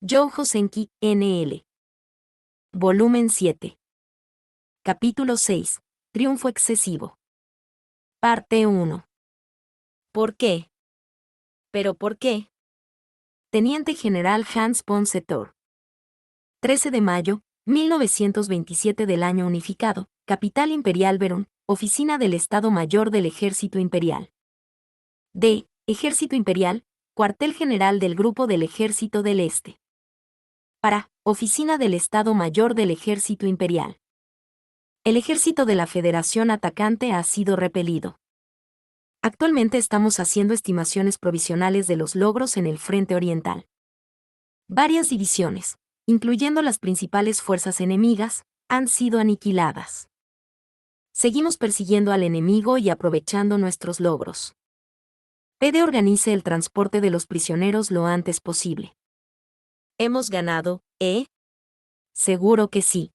Jouhou Senki, NL. Volumen 7. Capítulo 6. Triunfo excesivo. Parte 1. ¿Por qué? ¿Pero por qué? Teniente General Hans von Zetor. 13 de mayo, 1927 del año unificado, Capital Imperial Verón, Oficina del Estado Mayor del Ejército Imperial. D. Ejército Imperial, Cuartel General del Grupo del Ejército del Este. Para, Oficina del Estado Mayor del Ejército Imperial. El ejército de la Federación atacante ha sido repelido. Actualmente estamos haciendo estimaciones provisionales de los logros en el frente oriental. Varias divisiones, incluyendo las principales fuerzas enemigas, han sido aniquiladas. Seguimos persiguiendo al enemigo y aprovechando nuestros logros. PD organice el transporte de los prisioneros lo antes posible. ¿Hemos ganado, Seguro que sí.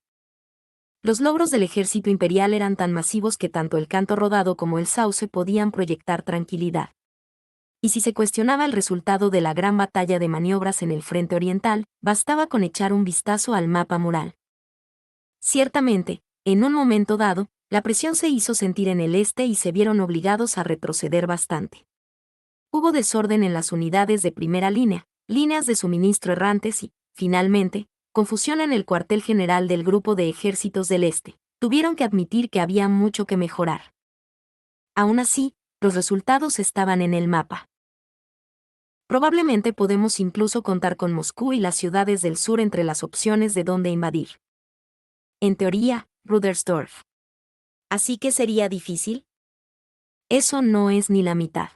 Los logros del ejército imperial eran tan masivos que tanto el canto rodado como el sauce podían proyectar tranquilidad. Y si se cuestionaba el resultado de la gran batalla de maniobras en el frente oriental, bastaba con echar un vistazo al mapa mural. Ciertamente, en un momento dado, la presión se hizo sentir en el este y se vieron obligados a retroceder bastante. Hubo desorden en las unidades de primera línea, líneas de suministro errantes y, finalmente, confusión en el cuartel general del Grupo de Ejércitos del Este. Tuvieron que admitir que había mucho que mejorar. Aún así, los resultados estaban en el mapa. Probablemente podemos incluso contar con Moscú y las ciudades del sur entre las opciones de dónde invadir. En teoría, Rudersdorf. ¿Así que sería difícil? Eso no es ni la mitad.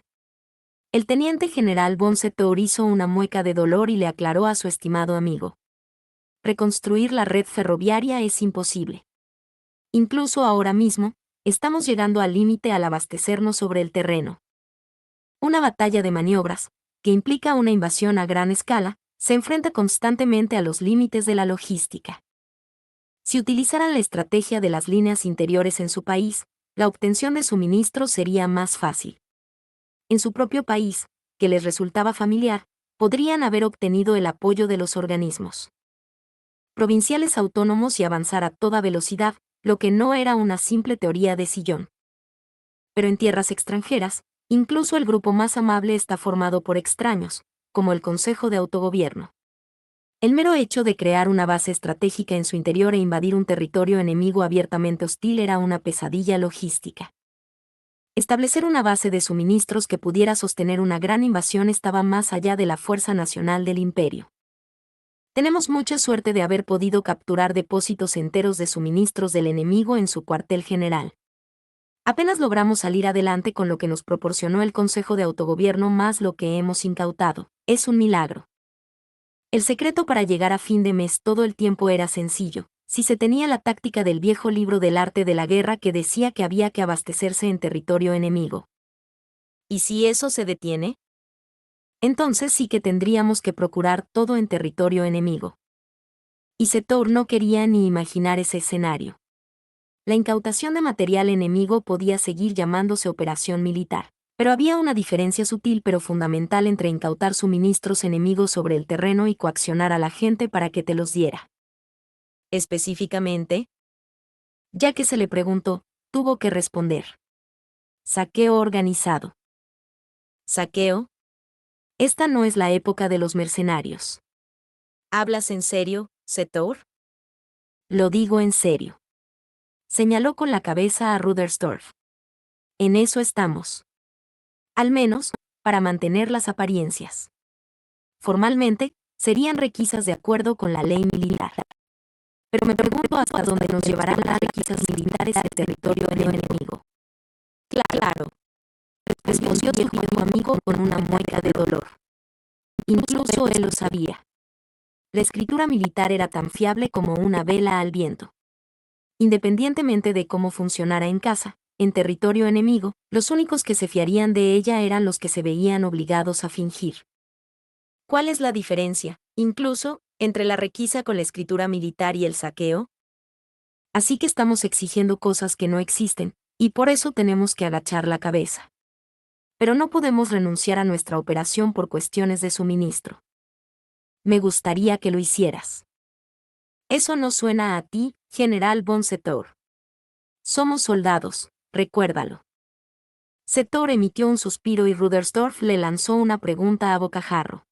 El teniente general von Zetor hizo una mueca de dolor y le aclaró a su estimado amigo. Reconstruir la red ferroviaria es imposible. Incluso ahora mismo, estamos llegando al límite al abastecernos sobre el terreno. Una batalla de maniobras, que implica una invasión a gran escala, se enfrenta constantemente a los límites de la logística. Si utilizaran la estrategia de las líneas interiores en su país, la obtención de suministros sería más fácil. En su propio país, que les resultaba familiar, podrían haber obtenido el apoyo de los organismos provinciales autónomos y avanzar a toda velocidad, lo que no era una simple teoría de sillón. Pero en tierras extranjeras, incluso el grupo más amable está formado por extraños, como el Consejo de Autogobierno. El mero hecho de crear una base estratégica en su interior e invadir un territorio enemigo abiertamente hostil era una pesadilla logística. Establecer una base de suministros que pudiera sostener una gran invasión estaba más allá de la fuerza nacional del imperio. Tenemos mucha suerte de haber podido capturar depósitos enteros de suministros del enemigo en su cuartel general. Apenas logramos salir adelante con lo que nos proporcionó el Consejo de Autogobierno más lo que hemos incautado. Es un milagro. El secreto para llegar a fin de mes todo el tiempo era sencillo, si se tenía la táctica del viejo libro del arte de la guerra que decía que había que abastecerse en territorio enemigo. ¿Y si eso se detiene? Entonces sí que tendríamos que procurar todo en territorio enemigo. Y Zetor no quería ni imaginar ese escenario. La incautación de material enemigo podía seguir llamándose operación militar, pero había una diferencia sutil pero fundamental entre incautar suministros enemigos sobre el terreno y coaccionar a la gente para que te los diera. Específicamente, ya que se le preguntó, tuvo que responder. Saqueo organizado. ¿Saqueo? Esta no es la época de los mercenarios. ¿Hablas en serio, Zetor? Lo digo en serio. Señaló con la cabeza a Rudersdorf. En eso estamos. Al menos, para mantener las apariencias. Formalmente, serían requisas de acuerdo con la ley militar. Pero me pregunto hasta dónde nos llevarán las requisas militares al territorio del enemigo. Claro, respondió su viejo amigo con una mueca de dolor. Incluso él lo sabía. La escritura militar era tan fiable como una vela al viento. Independientemente de cómo funcionara en casa, en territorio enemigo, los únicos que se fiarían de ella eran los que se veían obligados a fingir. ¿Cuál es la diferencia, incluso, entre la requisa con la escritura militar y el saqueo? Así que estamos exigiendo cosas que no existen, y por eso tenemos que agachar la cabeza. Pero no podemos renunciar a nuestra operación por cuestiones de suministro. Me gustaría que lo hicieras. Eso no suena a ti, General von Setor. Somos soldados, recuérdalo. Setor emitió un suspiro y Rudersdorf le lanzó una pregunta a bocajarro.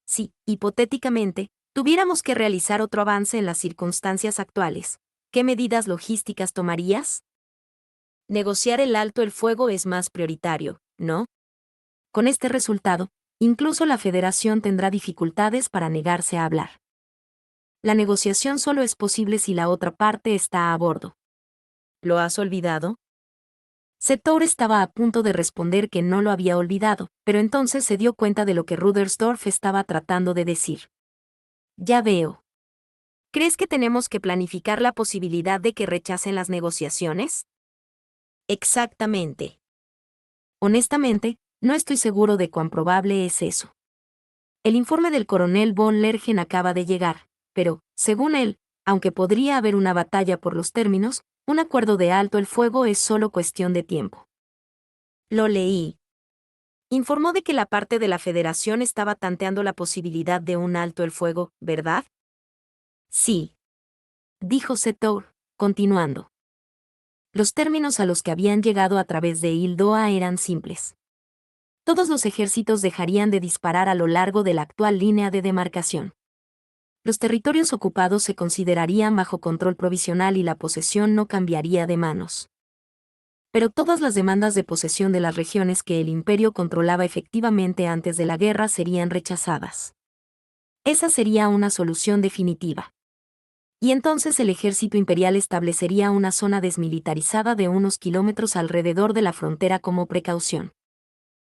Si, hipotéticamente, tuviéramos que realizar otro avance en las circunstancias actuales, ¿qué medidas logísticas tomarías? Negociar el alto el fuego es más prioritario, ¿no? Con este resultado, incluso la Federación tendrá dificultades para negarse a hablar. La negociación solo es posible si la otra parte está a bordo. ¿Lo has olvidado? Setor estaba a punto de responder que no lo había olvidado, pero entonces se dio cuenta de lo que Rudersdorf estaba tratando de decir. Ya veo. ¿Crees que tenemos que planificar la posibilidad de que rechacen las negociaciones? Exactamente. Honestamente, no estoy seguro de cuán probable es eso. El informe del coronel von Lergen acaba de llegar, pero, según él, aunque podría haber una batalla por los términos, un acuerdo de alto el fuego es solo cuestión de tiempo. Lo leí. Informó de que la parte de la Federación estaba tanteando la posibilidad de un alto el fuego, ¿verdad? Sí. Dijo Setor, continuando. Los términos a los que habían llegado a través de Hildoa eran simples. Todos los ejércitos dejarían de disparar a lo largo de la actual línea de demarcación. Los territorios ocupados se considerarían bajo control provisional y la posesión no cambiaría de manos. Pero todas las demandas de posesión de las regiones que el imperio controlaba efectivamente antes de la guerra serían rechazadas. Esa sería una solución definitiva. Y entonces el ejército imperial establecería una zona desmilitarizada de unos kilómetros alrededor de la frontera como precaución.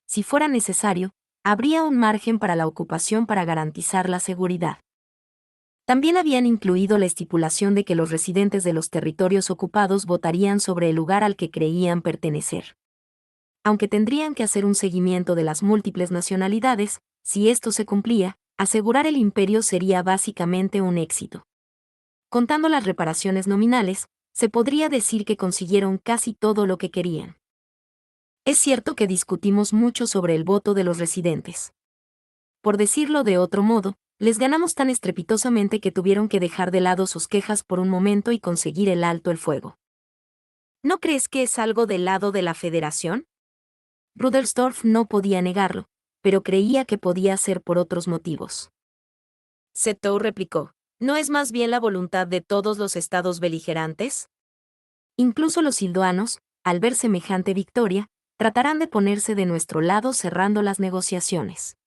Si fuera necesario, habría un margen para la ocupación para garantizar la seguridad. También habían incluido la estipulación de que los residentes de los territorios ocupados votarían sobre el lugar al que creían pertenecer. Aunque tendrían que hacer un seguimiento de las múltiples nacionalidades, si esto se cumplía, asegurar el imperio sería básicamente un éxito. Contando las reparaciones nominales, se podría decir que consiguieron casi todo lo que querían. Es cierto que discutimos mucho sobre el voto de los residentes. Por decirlo de otro modo, les ganamos tan estrepitosamente que tuvieron que dejar de lado sus quejas por un momento y conseguir el alto el fuego. ¿No crees que es algo del lado de la Federación? Rudersdorf no podía negarlo, pero creía que podía ser por otros motivos. Setou replicó, ¿no es más bien la voluntad de todos los estados beligerantes? Incluso los sildoanos, al ver semejante victoria, tratarán de ponerse de nuestro lado cerrando las negociaciones.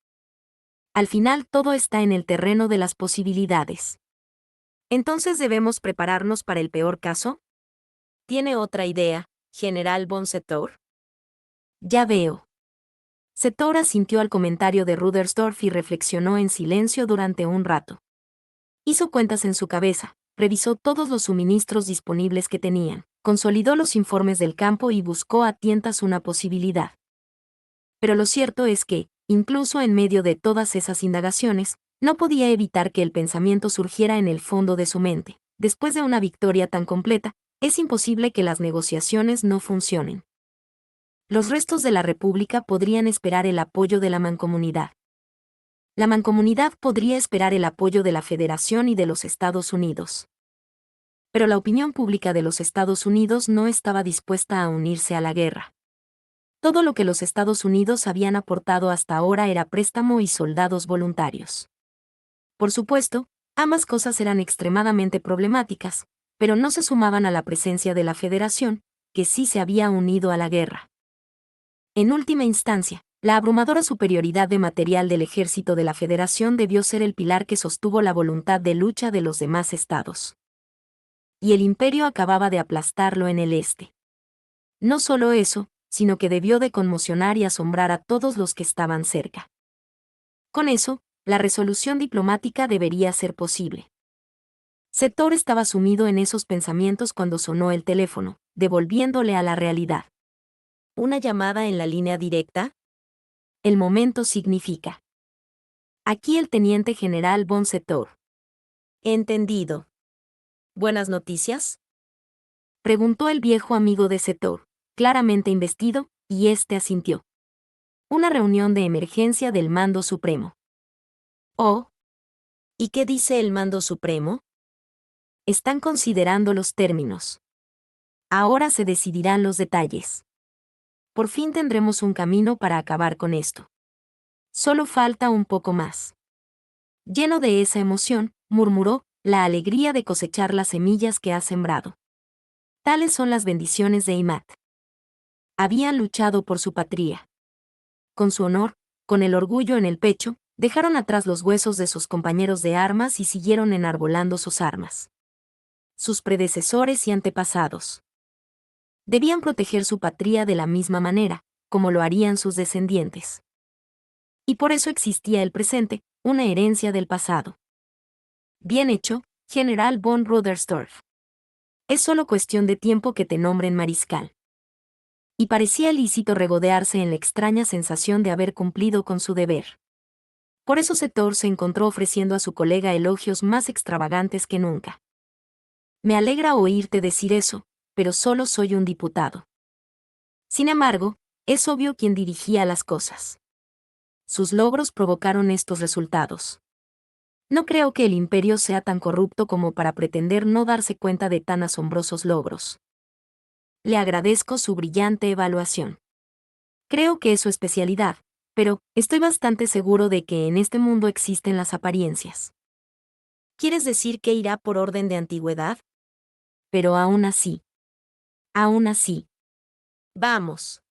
Al final todo está en el terreno de las posibilidades. ¿Entonces debemos prepararnos para el peor caso? ¿Tiene otra idea, General von Setor? Ya veo. Setor asintió al comentario de Rudersdorf y reflexionó en silencio durante un rato. Hizo cuentas en su cabeza, revisó todos los suministros disponibles que tenían, consolidó los informes del campo y buscó a tientas una posibilidad. Pero lo cierto es que, incluso en medio de todas esas indagaciones, no podía evitar que el pensamiento surgiera en el fondo de su mente. Después de una victoria tan completa, es imposible que las negociaciones no funcionen. Los restos de la República podrían esperar el apoyo de la Mancomunidad. La Mancomunidad podría esperar el apoyo de la Federación y de los Estados Unidos. Pero la opinión pública de los Estados Unidos no estaba dispuesta a unirse a la guerra. Todo lo que los Estados Unidos habían aportado hasta ahora era préstamo y soldados voluntarios. Por supuesto, ambas cosas eran extremadamente problemáticas, pero no se sumaban a la presencia de la Federación, que sí se había unido a la guerra. En última instancia, la abrumadora superioridad de material del ejército de la Federación debió ser el pilar que sostuvo la voluntad de lucha de los demás estados. Y el imperio acababa de aplastarlo en el este. No solo eso, sino que debió de conmocionar y asombrar a todos los que estaban cerca. Con eso, la resolución diplomática debería ser posible. Setor estaba sumido en esos pensamientos cuando sonó el teléfono, devolviéndole a la realidad. ¿Una llamada en la línea directa? El momento significa. Aquí el teniente general von Setor. Entendido. ¿Buenas noticias? Preguntó el viejo amigo de Setor, claramente investido, y éste asintió. Una reunión de emergencia del Mando Supremo. Oh, ¿Y qué dice el Mando Supremo? Están considerando los términos. Ahora se decidirán los detalles. Por fin tendremos un camino para acabar con esto. Solo falta un poco más. Lleno de esa emoción, murmuró, la alegría de cosechar las semillas que ha sembrado. Tales son las bendiciones de Imat. Habían luchado por su patria. Con su honor, con el orgullo en el pecho, dejaron atrás los huesos de sus compañeros de armas y siguieron enarbolando sus armas. Sus predecesores y antepasados. Debían proteger su patria de la misma manera, como lo harían sus descendientes. Y por eso existía el presente, una herencia del pasado. Bien hecho, General von Rudersdorf. Es solo cuestión de tiempo que te nombren mariscal. Y parecía lícito regodearse en la extraña sensación de haber cumplido con su deber. Por eso Setor se encontró ofreciendo a su colega elogios más extravagantes que nunca. Me alegra oírte decir eso, pero solo soy un diputado. Sin embargo, es obvio quién dirigía las cosas. Sus logros provocaron estos resultados. No creo que el imperio sea tan corrupto como para pretender no darse cuenta de tan asombrosos logros. Le agradezco su brillante evaluación. Creo que es su especialidad, pero estoy bastante seguro de que en este mundo existen las apariencias. ¿Quieres decir que irá por orden de antigüedad? Pero aún así. Aún así. Vamos.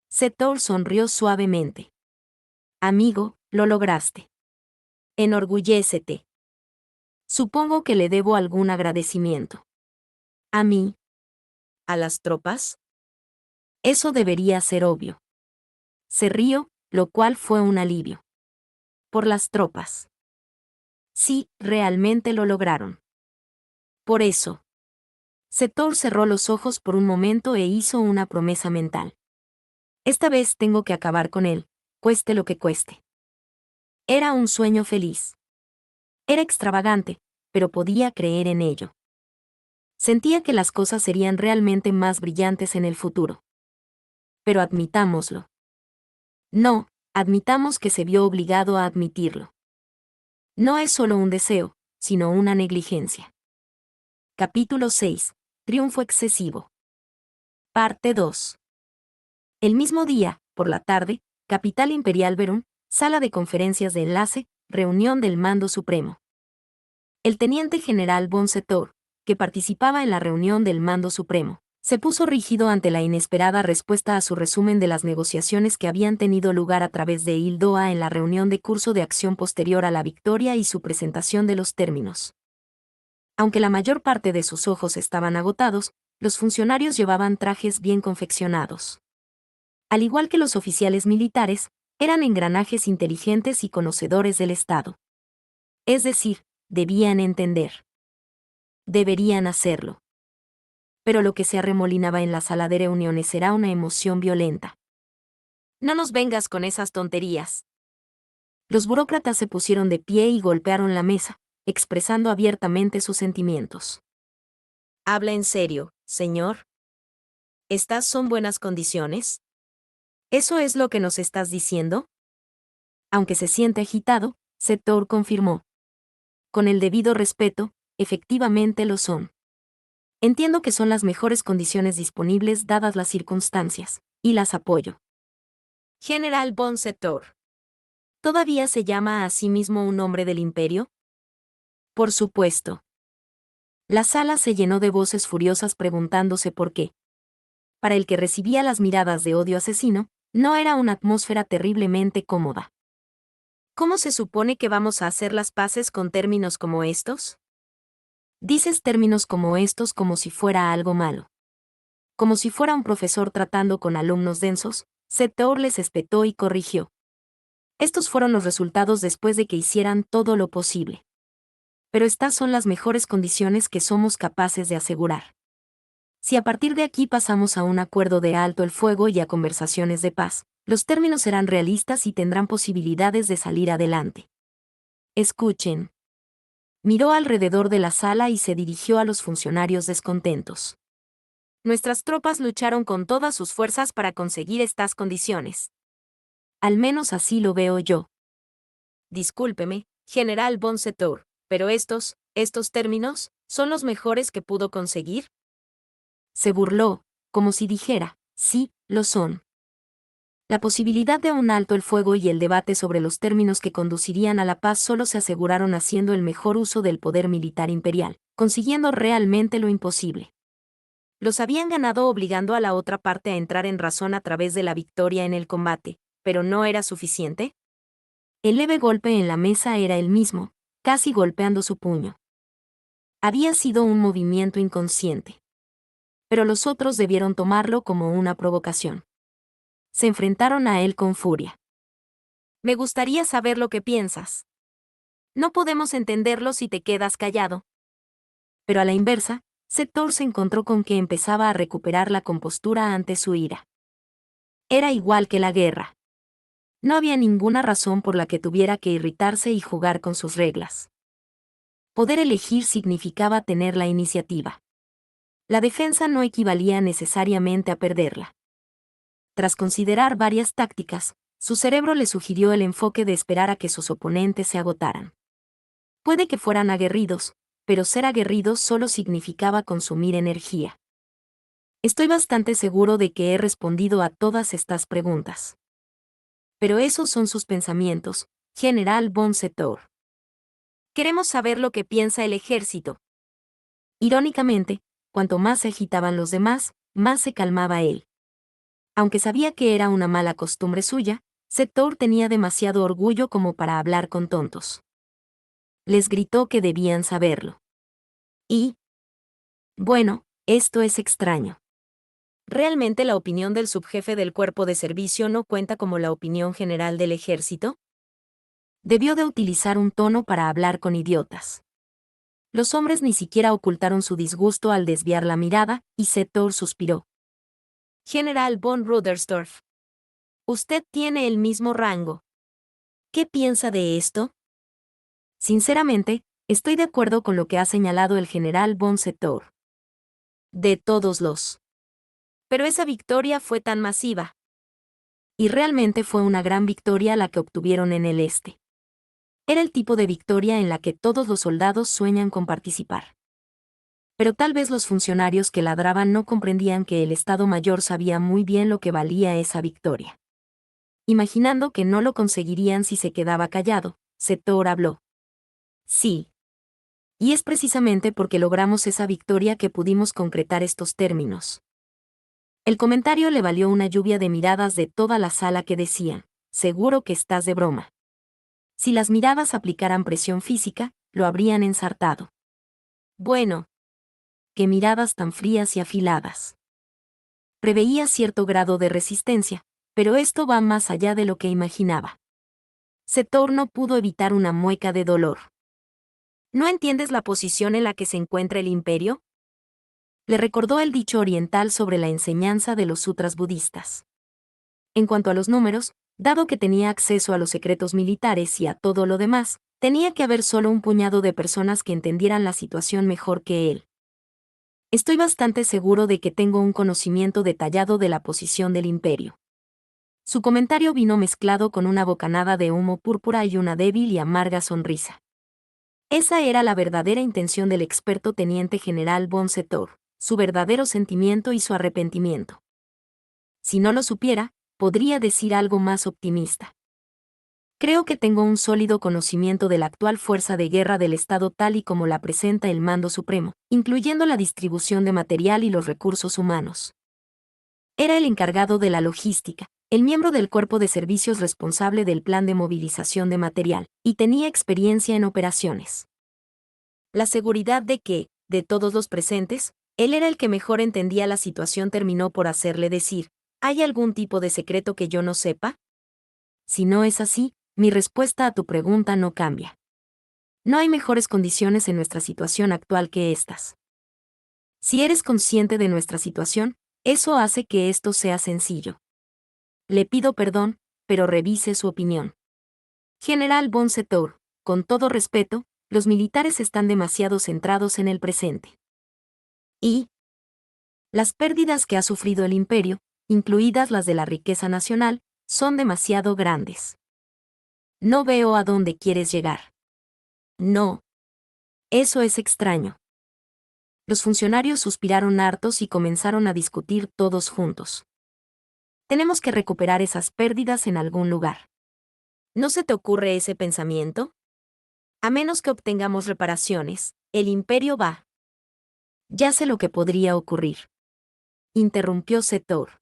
Setor sonrió suavemente. Amigo, lo lograste. Enorgullécete. Supongo que le debo algún agradecimiento. ¿A mí? ¿A las tropas? Eso debería ser obvio. Se rió, lo cual fue un alivio. Por las tropas. Sí, realmente lo lograron. Por eso. Setor cerró los ojos por un momento e hizo una promesa mental. Esta vez tengo que acabar con él, cueste lo que cueste. Era un sueño feliz. Era extravagante, pero podía creer en ello. Sentía que las cosas serían realmente más brillantes en el futuro. Pero admitámoslo. No, admitamos que se vio obligado a admitirlo. No es solo un deseo, sino una negligencia. Capítulo 6. Triunfo excesivo. Parte 2. El mismo día, por la tarde, Capital Imperial Verún, sala de conferencias de enlace, reunión del Mando Supremo. El teniente general von Setor, que participaba en la reunión del Mando Supremo, se puso rígido ante la inesperada respuesta a su resumen de las negociaciones que habían tenido lugar a través de Hildoa en la reunión de curso de acción posterior a la victoria y su presentación de los términos. Aunque la mayor parte de sus ojos estaban agotados, los funcionarios llevaban trajes bien confeccionados. Al igual que los oficiales militares, eran engranajes inteligentes y conocedores del Estado. Es decir, debían entender. Deberían hacerlo. Pero lo que se arremolinaba en la sala de reuniones era una emoción violenta. No nos vengas con esas tonterías. Los burócratas se pusieron de pie y golpearon la mesa, expresando abiertamente sus sentimientos. Habla en serio, señor. ¿Estas son buenas condiciones? ¿Eso es lo que nos estás diciendo? Aunque se siente agitado, Setor confirmó. Con el debido respeto, efectivamente lo son. Entiendo que son las mejores condiciones disponibles dadas las circunstancias, y las apoyo. General von Setor. ¿Todavía se llama a sí mismo un hombre del imperio? Por supuesto. La sala se llenó de voces furiosas preguntándose por qué. Para el que recibía las miradas de odio asesino, no era una atmósfera terriblemente cómoda. ¿Cómo se supone que vamos a hacer las paces con términos como estos? Dices términos como estos como si fuera algo malo. Como si fuera un profesor tratando con alumnos densos, Setor les espetó y corrigió. Estos fueron los resultados después de que hicieran todo lo posible. Pero estas son las mejores condiciones que somos capaces de asegurar. Si a partir de aquí pasamos a un acuerdo de alto el fuego y a conversaciones de paz, los términos serán realistas y tendrán posibilidades de salir adelante. Escuchen. Miró alrededor de la sala y se dirigió a los funcionarios descontentos. Nuestras tropas lucharon con todas sus fuerzas para conseguir estas condiciones. Al menos así lo veo yo. Discúlpeme, General von Setour, pero estos términos, ¿son los mejores que pudo conseguir? Se burló, como si dijera, sí, lo son. La posibilidad de un alto el fuego y el debate sobre los términos que conducirían a la paz solo se aseguraron haciendo el mejor uso del poder militar imperial, consiguiendo realmente lo imposible. Los habían ganado obligando a la otra parte a entrar en razón a través de la victoria en el combate, pero ¿no era suficiente? El leve golpe en la mesa era el mismo, casi golpeando su puño. Había sido un movimiento inconsciente. Pero los otros debieron tomarlo como una provocación. Se enfrentaron a él con furia. Me gustaría saber lo que piensas. No podemos entenderlo si te quedas callado. Pero a la inversa, Setour se encontró con que empezaba a recuperar la compostura ante su ira. Era igual que la guerra. No había ninguna razón por la que tuviera que irritarse y jugar con sus reglas. Poder elegir significaba tener la iniciativa. La defensa no equivalía necesariamente a perderla. Tras considerar varias tácticas, su cerebro le sugirió el enfoque de esperar a que sus oponentes se agotaran. Puede que fueran aguerridos, pero ser aguerridos solo significaba consumir energía. Estoy bastante seguro de que he respondido a todas estas preguntas. Pero esos son sus pensamientos, General von Setour. Queremos saber lo que piensa el ejército. Irónicamente, cuanto más se agitaban los demás, más se calmaba él. Aunque sabía que era una mala costumbre suya, Setour tenía demasiado orgullo como para hablar con tontos. Les gritó que debían saberlo. Y, bueno, esto es extraño. ¿Realmente la opinión del subjefe del cuerpo de servicio no cuenta como la opinión general del ejército? Debió de utilizar un tono para hablar con idiotas. Los hombres ni siquiera ocultaron su disgusto al desviar la mirada, y Setour suspiró. General von Rudersdorf. Usted tiene el mismo rango. ¿Qué piensa de esto? Sinceramente, estoy de acuerdo con lo que ha señalado el general von Setour. De todos los. Pero esa victoria fue tan masiva. Y realmente fue una gran victoria la que obtuvieron en el este. Era el tipo de victoria en la que todos los soldados sueñan con participar. Pero tal vez los funcionarios que ladraban no comprendían que el Estado Mayor sabía muy bien lo que valía esa victoria. Imaginando que no lo conseguirían si se quedaba callado, Setour habló. Sí. Y es precisamente porque logramos esa victoria que pudimos concretar estos términos. El comentario le valió una lluvia de miradas de toda la sala que decían, seguro que estás de broma. Si las miradas aplicaran presión física, lo habrían ensartado. Bueno. Qué miradas tan frías y afiladas. Preveía cierto grado de resistencia, pero esto va más allá de lo que imaginaba. Setour no pudo evitar una mueca de dolor. ¿No entiendes la posición en la que se encuentra el imperio? Le recordó el dicho oriental sobre la enseñanza de los sutras budistas. En cuanto a los números, dado que tenía acceso a los secretos militares y a todo lo demás, tenía que haber solo un puñado de personas que entendieran la situación mejor que él. Estoy bastante seguro de que tengo un conocimiento detallado de la posición del imperio. Su comentario vino mezclado con una bocanada de humo púrpura y una débil y amarga sonrisa. Esa era la verdadera intención del experto teniente general von Setour, su verdadero sentimiento y su arrepentimiento. Si no lo supiera, podría decir algo más optimista. Creo que tengo un sólido conocimiento de la actual fuerza de guerra del Estado tal y como la presenta el Mando Supremo, incluyendo la distribución de material y los recursos humanos. Era el encargado de la logística, el miembro del cuerpo de servicios responsable del plan de movilización de material, y tenía experiencia en operaciones. La seguridad de que, de todos los presentes, él era el que mejor entendía la situación terminó por hacerle decir, ¿hay algún tipo de secreto que yo no sepa? Si no es así, mi respuesta a tu pregunta no cambia. No hay mejores condiciones en nuestra situación actual que estas. Si eres consciente de nuestra situación, eso hace que esto sea sencillo. Le pido perdón, pero revise su opinión. General von Setour, con todo respeto, los militares están demasiado centrados en el presente. Y las pérdidas que ha sufrido el imperio, incluidas las de la riqueza nacional, son demasiado grandes. No veo a dónde quieres llegar. No. Eso es extraño. Los funcionarios suspiraron hartos y comenzaron a discutir todos juntos. Tenemos que recuperar esas pérdidas en algún lugar. ¿No se te ocurre ese pensamiento? A menos que obtengamos reparaciones, el imperio va. Ya sé lo que podría ocurrir. Interrumpió Setor.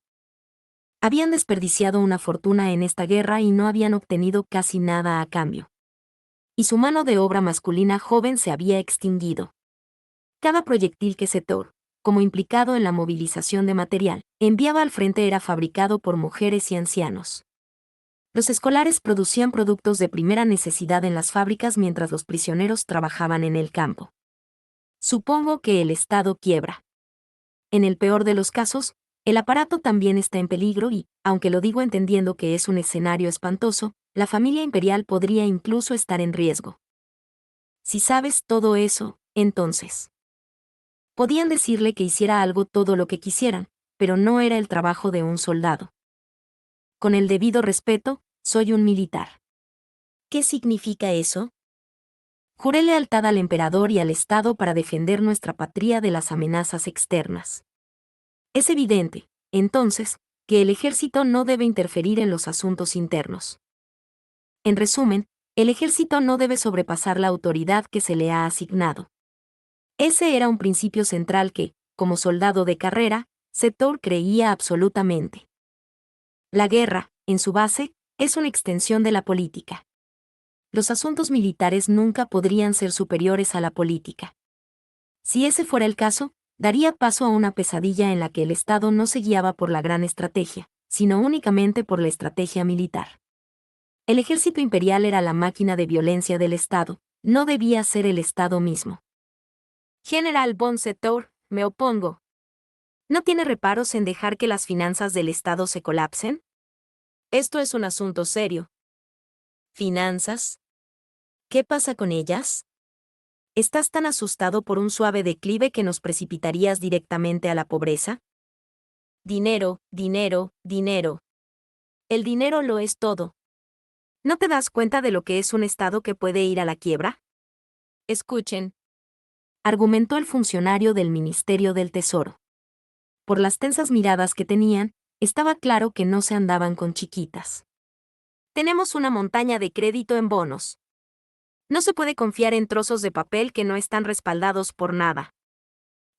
Habían desperdiciado una fortuna en esta guerra y no habían obtenido casi nada a cambio. Y su mano de obra masculina joven se había extinguido. Cada proyectil que Setor, como implicado en la movilización de material, enviaba al frente era fabricado por mujeres y ancianos. Los escolares producían productos de primera necesidad en las fábricas mientras los prisioneros trabajaban en el campo. Supongo que el Estado quiebra. En el peor de los casos, el aparato también está en peligro y, aunque lo digo entendiendo que es un escenario espantoso, la familia imperial podría incluso estar en riesgo. Si sabes todo eso, entonces. Podían decirle que hiciera algo todo lo que quisieran, pero no era el trabajo de un soldado. Con el debido respeto, soy un militar. ¿Qué significa eso? Juré lealtad al emperador y al Estado para defender nuestra patria de las amenazas externas. Es evidente, entonces, que el ejército no debe interferir en los asuntos internos. En resumen, el ejército no debe sobrepasar la autoridad que se le ha asignado. Ese era un principio central que, como soldado de carrera, Setor creía absolutamente. La guerra, en su base, es una extensión de la política. Los asuntos militares nunca podrían ser superiores a la política. Si ese fuera el caso, daría paso a una pesadilla en la que el Estado no se guiaba por la gran estrategia, sino únicamente por la estrategia militar. El ejército imperial era la máquina de violencia del Estado, no debía ser el Estado mismo. General von Setor, me opongo. ¿No tiene reparos en dejar que las finanzas del Estado se colapsen? Esto es un asunto serio. ¿Finanzas? ¿Qué pasa con ellas? ¿Estás tan asustado por un suave declive que nos precipitarías directamente a la pobreza? Dinero, dinero, dinero. El dinero lo es todo. ¿No te das cuenta de lo que es un Estado que puede ir a la quiebra? Escuchen, argumentó el funcionario del Ministerio del Tesoro. Por las tensas miradas que tenían, estaba claro que no se andaban con chiquitas. Tenemos una montaña de crédito en bonos. No se puede confiar en trozos de papel que no están respaldados por nada.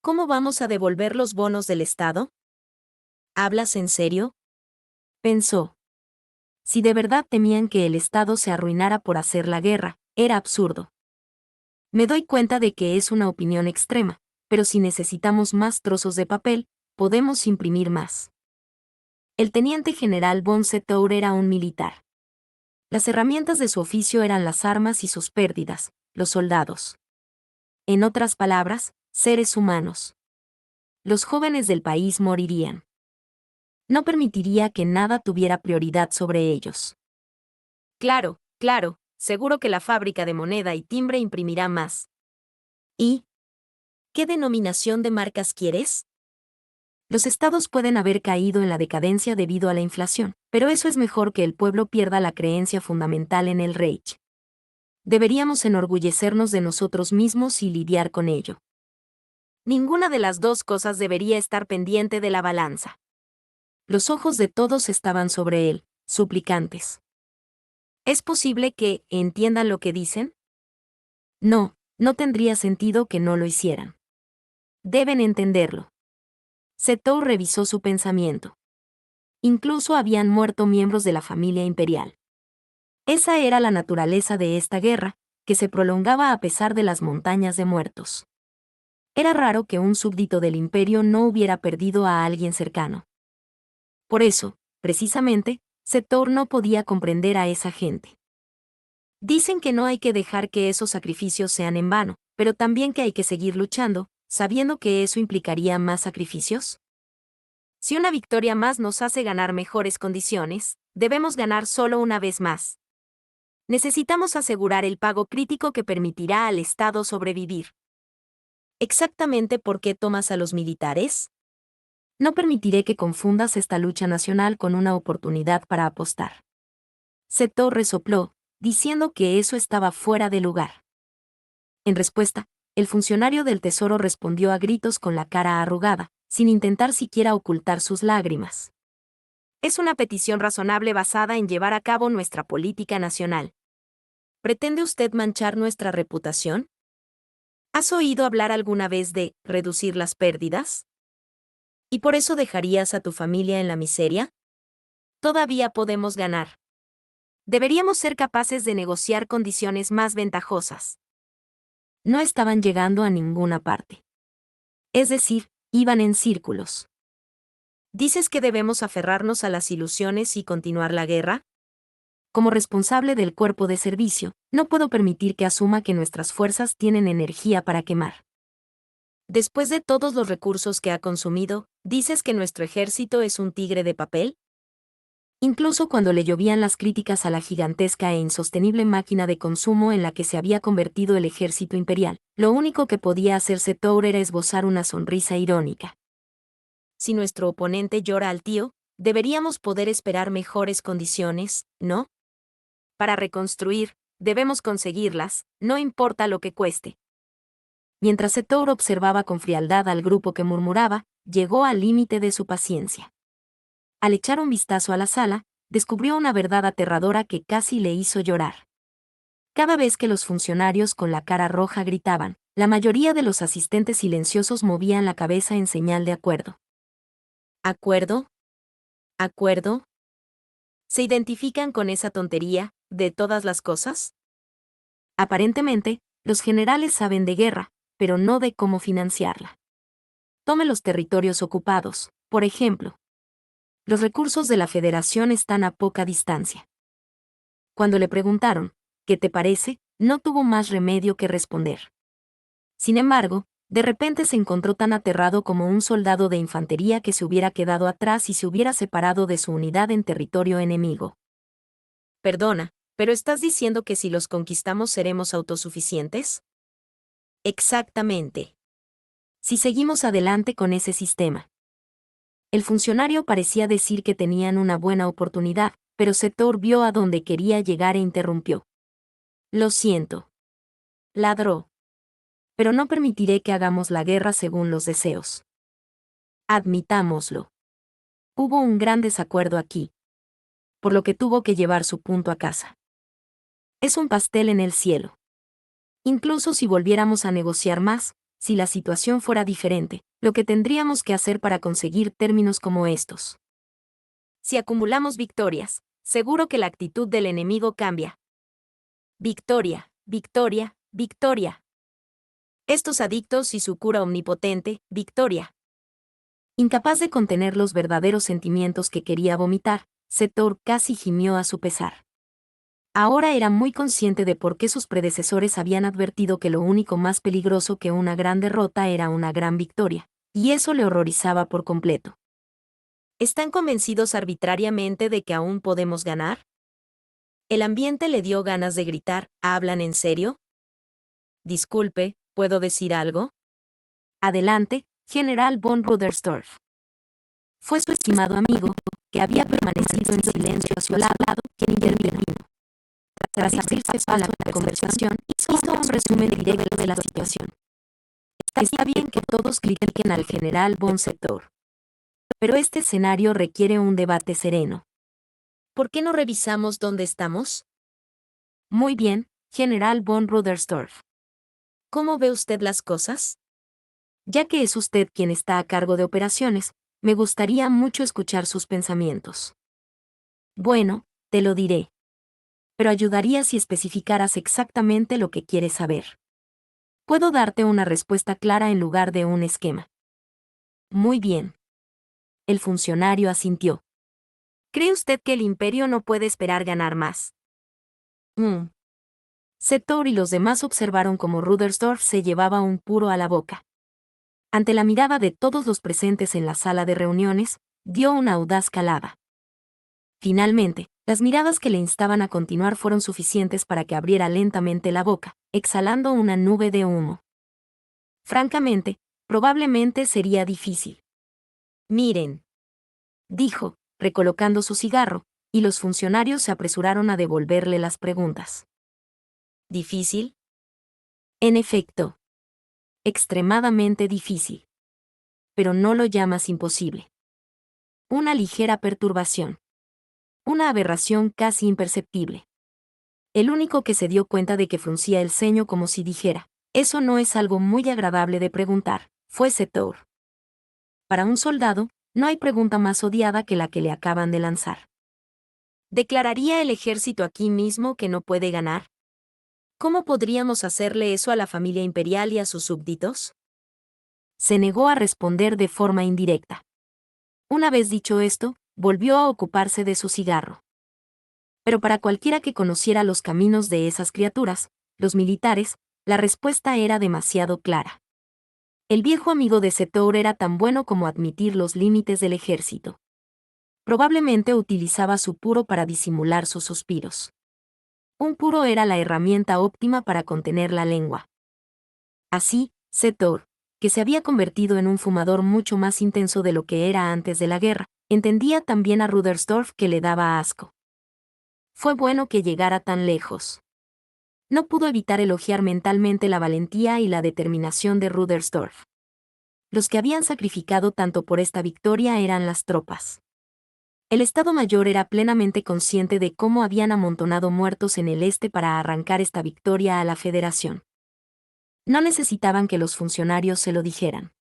¿Cómo vamos a devolver los bonos del Estado? ¿Hablas en serio? Pensó. Si de verdad temían que el Estado se arruinara por hacer la guerra, era absurdo. Me doy cuenta de que es una opinión extrema, pero si necesitamos más trozos de papel, podemos imprimir más. El teniente general von Setor era un militar. Las herramientas de su oficio eran las armas y sus pérdidas, los soldados. En otras palabras, seres humanos. Los jóvenes del país morirían. No permitiría que nada tuviera prioridad sobre ellos. Claro, claro, seguro que la fábrica de moneda y timbre imprimirá más. ¿Y qué denominación de marcas quieres? Los estados pueden haber caído en la decadencia debido a la inflación, pero eso es mejor que el pueblo pierda la creencia fundamental en el Reich. Deberíamos enorgullecernos de nosotros mismos y lidiar con ello. Ninguna de las dos cosas debería estar pendiente de la balanza. Los ojos de todos estaban sobre él, suplicantes. ¿Es posible que entiendan lo que dicen? No, no tendría sentido que no lo hicieran. Deben entenderlo. Setou revisó su pensamiento. Incluso habían muerto miembros de la familia imperial. Esa era la naturaleza de esta guerra, que se prolongaba a pesar de las montañas de muertos. Era raro que un súbdito del imperio no hubiera perdido a alguien cercano. Por eso, precisamente, Setor no podía comprender a esa gente. Dicen que no hay que dejar que esos sacrificios sean en vano, pero también que hay que seguir luchando, sabiendo que eso implicaría más sacrificios. Si una victoria más nos hace ganar mejores condiciones, debemos ganar solo una vez más. Necesitamos asegurar el pago crítico que permitirá al Estado sobrevivir. ¿Exactamente por qué tomas a los militares? No permitiré que confundas esta lucha nacional con una oportunidad para apostar. Setor resopló, diciendo que eso estaba fuera de lugar. En respuesta, el funcionario del Tesoro respondió a gritos con la cara arrugada, sin intentar siquiera ocultar sus lágrimas. Es una petición razonable basada en llevar a cabo nuestra política nacional. ¿Pretende usted manchar nuestra reputación? ¿Has oído hablar alguna vez de reducir las pérdidas? ¿Y por eso dejarías a tu familia en la miseria? Todavía podemos ganar. Deberíamos ser capaces de negociar condiciones más ventajosas. No estaban llegando a ninguna parte. Es decir, iban en círculos. ¿Dices que debemos aferrarnos a las ilusiones y continuar la guerra? Como responsable del cuerpo de servicio, no puedo permitir que asuma que nuestras fuerzas tienen energía para quemar. Después de todos los recursos que ha consumido, ¿dices que nuestro ejército es un tigre de papel? Incluso cuando le llovían las críticas a la gigantesca e insostenible máquina de consumo en la que se había convertido el ejército imperial, lo único que podía hacerse Thor era esbozar una sonrisa irónica. Si nuestro oponente llora al tío, deberíamos poder esperar mejores condiciones, ¿no? Para reconstruir, debemos conseguirlas, no importa lo que cueste. Mientras Thor observaba con frialdad al grupo que murmuraba, llegó al límite de su paciencia. Al echar un vistazo a la sala, descubrió una verdad aterradora que casi le hizo llorar. Cada vez que los funcionarios con la cara roja gritaban, la mayoría de los asistentes silenciosos movían la cabeza en señal de acuerdo. ¿Acuerdo? ¿Acuerdo? ¿Se identifican con esa tontería, de todas las cosas? Aparentemente, los generales saben de guerra, pero no de cómo financiarla. Tome los territorios ocupados, por ejemplo. Los recursos de la Federación están a poca distancia. Cuando le preguntaron, ¿qué te parece?, no tuvo más remedio que responder. Sin embargo, de repente se encontró tan aterrado como un soldado de infantería que se hubiera quedado atrás y se hubiera separado de su unidad en territorio enemigo. Perdona, ¿pero estás diciendo que si los conquistamos seremos autosuficientes? Exactamente. Si seguimos adelante con ese sistema. El funcionario parecía decir que tenían una buena oportunidad, pero Thor vio a dónde quería llegar e interrumpió. Lo siento. Ladró. Pero no permitiré que hagamos la guerra según los deseos. Admitámoslo. Hubo un gran desacuerdo aquí. Por lo que tuvo que llevar su punto a casa. Es un pastel en el cielo. Incluso si volviéramos a negociar más, si la situación fuera diferente, lo que tendríamos que hacer para conseguir términos como estos. Si acumulamos victorias, seguro que la actitud del enemigo cambia. Victoria, victoria, victoria. Estos adictos y su cura omnipotente, victoria. Incapaz de contener los verdaderos sentimientos que quería vomitar, Thor casi gimió a su pesar. Ahora era muy consciente de por qué sus predecesores habían advertido que lo único más peligroso que una gran derrota era una gran victoria, y eso le horrorizaba por completo. ¿Están convencidos arbitrariamente de que aún podemos ganar? El ambiente le dio ganas de gritar, ¿hablan en serio? Disculpe, ¿puedo decir algo? Adelante, General von Rudderstorff. Fue su estimado amigo, que había permanecido en silencio a su lado, quien intervino. Tras abrirse paso a la conversación, hizo un resumen directo de la situación. Está bien que todos critiquen al general von Thor. Pero este escenario requiere un debate sereno. ¿Por qué no revisamos dónde estamos? Muy bien, general von Rudderstorff. ¿Cómo ve usted las cosas? Ya que es usted quien está a cargo de operaciones, me gustaría mucho escuchar sus pensamientos. Bueno, te lo diré. Pero ayudaría si especificaras exactamente lo que quieres saber. Puedo darte una respuesta clara en lugar de un esquema. Muy bien. El funcionario asintió. ¿Cree usted que el imperio no puede esperar ganar más? Thor y los demás observaron cómo Rudderstorff se llevaba un puro a la boca. Ante la mirada de todos los presentes en la sala de reuniones, dio una audaz calada. Finalmente, las miradas que le instaban a continuar fueron suficientes para que abriera lentamente la boca, exhalando una nube de humo. Francamente, probablemente sería difícil. Miren, dijo, recolocando su cigarro, y los funcionarios se apresuraron a devolverle las preguntas. ¿Difícil? En efecto, extremadamente difícil. Pero no lo llamas imposible. Una ligera perturbación. Una aberración casi imperceptible. El único que se dio cuenta de que fruncía el ceño como si dijera, eso no es algo muy agradable de preguntar, fue Sethor. Para un soldado, no hay pregunta más odiada que la que le acaban de lanzar. ¿Declararía el ejército aquí mismo que no puede ganar? ¿Cómo podríamos hacerle eso a la familia imperial y a sus súbditos? Se negó a responder de forma indirecta. Una vez dicho esto, volvió a ocuparse de su cigarro. Pero para cualquiera que conociera los caminos de esas criaturas, los militares, la respuesta era demasiado clara. El viejo amigo de Sethor era tan bueno como admitir los límites del ejército. Probablemente utilizaba su puro para disimular sus suspiros. Un puro era la herramienta óptima para contener la lengua. Así, Sethor, que se había convertido en un fumador mucho más intenso de lo que era antes de la guerra, entendía también a Rudersdorf que le daba asco. Fue bueno que llegara tan lejos. No pudo evitar elogiar mentalmente la valentía y la determinación de Rudersdorf. Los que habían sacrificado tanto por esta victoria eran las tropas. El Estado Mayor era plenamente consciente de cómo habían amontonado muertos en el este para arrancar esta victoria a la Federación. No necesitaban que los funcionarios se lo dijeran.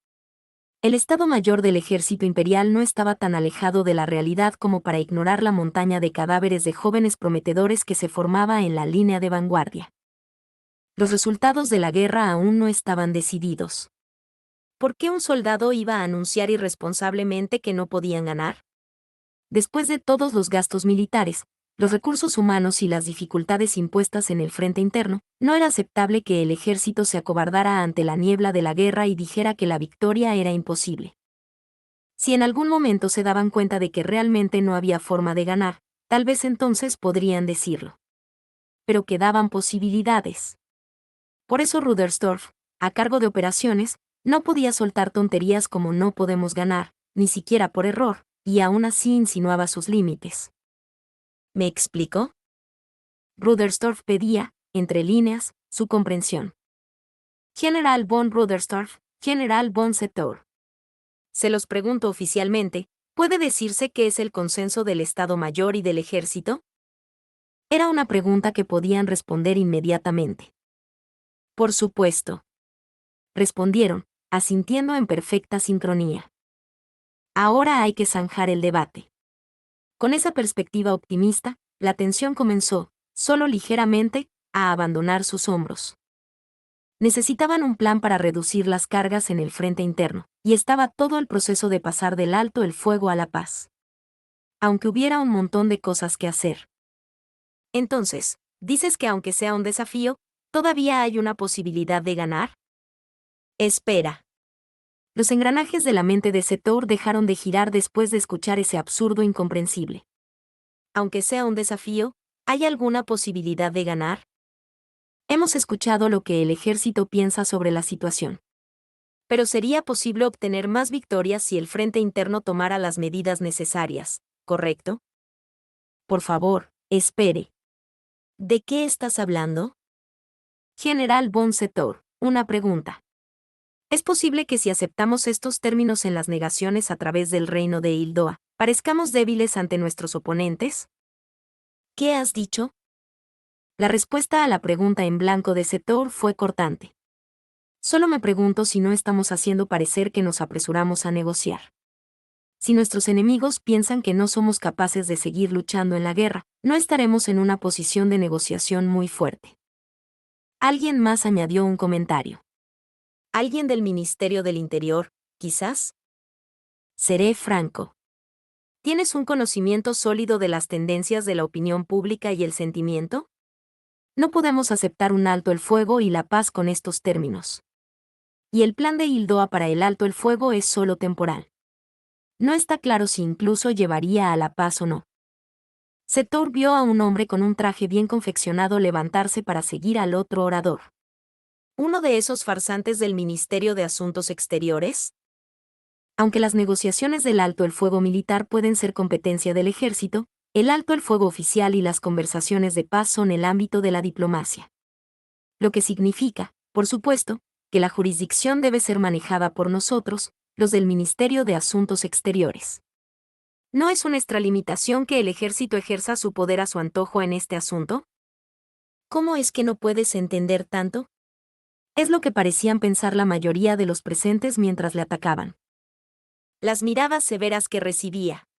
El Estado Mayor del Ejército Imperial no estaba tan alejado de la realidad como para ignorar la montaña de cadáveres de jóvenes prometedores que se formaba en la línea de vanguardia. Los resultados de la guerra aún no estaban decididos. ¿Por qué un soldado iba a anunciar irresponsablemente que no podían ganar? Después de todos los gastos militares, los recursos humanos y las dificultades impuestas en el frente interno, no era aceptable que el ejército se acobardara ante la niebla de la guerra y dijera que la victoria era imposible. Si en algún momento se daban cuenta de que realmente no había forma de ganar, tal vez entonces podrían decirlo. Pero quedaban posibilidades. Por eso Rudersdorf, a cargo de operaciones, no podía soltar tonterías como no podemos ganar, ni siquiera por error, y aún así insinuaba sus límites. ¿Me explico? Rudersdorf pedía, entre líneas, su comprensión. General von Rudersdorf, General von Sethor. Se los pregunto oficialmente, ¿puede decirse que es el consenso del Estado Mayor y del Ejército? Era una pregunta que podían responder inmediatamente. Por supuesto. Respondieron, asintiendo en perfecta sincronía. Ahora hay que zanjar el debate. Con esa perspectiva optimista, la tensión comenzó, solo ligeramente, a abandonar sus hombros. Necesitaban un plan para reducir las cargas en el frente interno, y estaba todo el proceso de pasar del alto el fuego a la paz. Aunque hubiera un montón de cosas que hacer. Entonces, ¿dices que aunque sea un desafío, todavía hay una posibilidad de ganar? Espera. Los engranajes de la mente de Sethor dejaron de girar después de escuchar ese absurdo incomprensible. Aunque sea un desafío, ¿hay alguna posibilidad de ganar? Hemos escuchado lo que el ejército piensa sobre la situación. Pero sería posible obtener más victorias si el frente interno tomara las medidas necesarias, ¿correcto? Por favor, espere. ¿De qué estás hablando? General von Sethor, una pregunta. ¿Es posible que si aceptamos estos términos en las negaciones a través del reino de Hildoa, parezcamos débiles ante nuestros oponentes? ¿Qué has dicho? La respuesta a la pregunta en blanco de Sethor fue cortante. Solo me pregunto si no estamos haciendo parecer que nos apresuramos a negociar. Si nuestros enemigos piensan que no somos capaces de seguir luchando en la guerra, no estaremos en una posición de negociación muy fuerte. Alguien más añadió un comentario. ¿Alguien del Ministerio del Interior, quizás? Seré franco. ¿Tienes un conocimiento sólido de las tendencias de la opinión pública y el sentimiento? No podemos aceptar un alto el fuego y la paz con estos términos. Y el plan de Hildoa para el alto el fuego es solo temporal. No está claro si incluso llevaría a la paz o no. Sethor vio a un hombre con un traje bien confeccionado levantarse para seguir al otro orador. ¿Uno de esos farsantes del Ministerio de Asuntos Exteriores? Aunque las negociaciones del alto el fuego militar pueden ser competencia del ejército, el alto el fuego oficial y las conversaciones de paz son el ámbito de la diplomacia. Lo que significa, por supuesto, que la jurisdicción debe ser manejada por nosotros, los del Ministerio de Asuntos Exteriores. ¿No es una extralimitación que el ejército ejerza su poder a su antojo en este asunto? ¿Cómo es que no puedes entender tanto? Es lo que parecían pensar la mayoría de los presentes mientras le atacaban. Las miradas severas que recibía.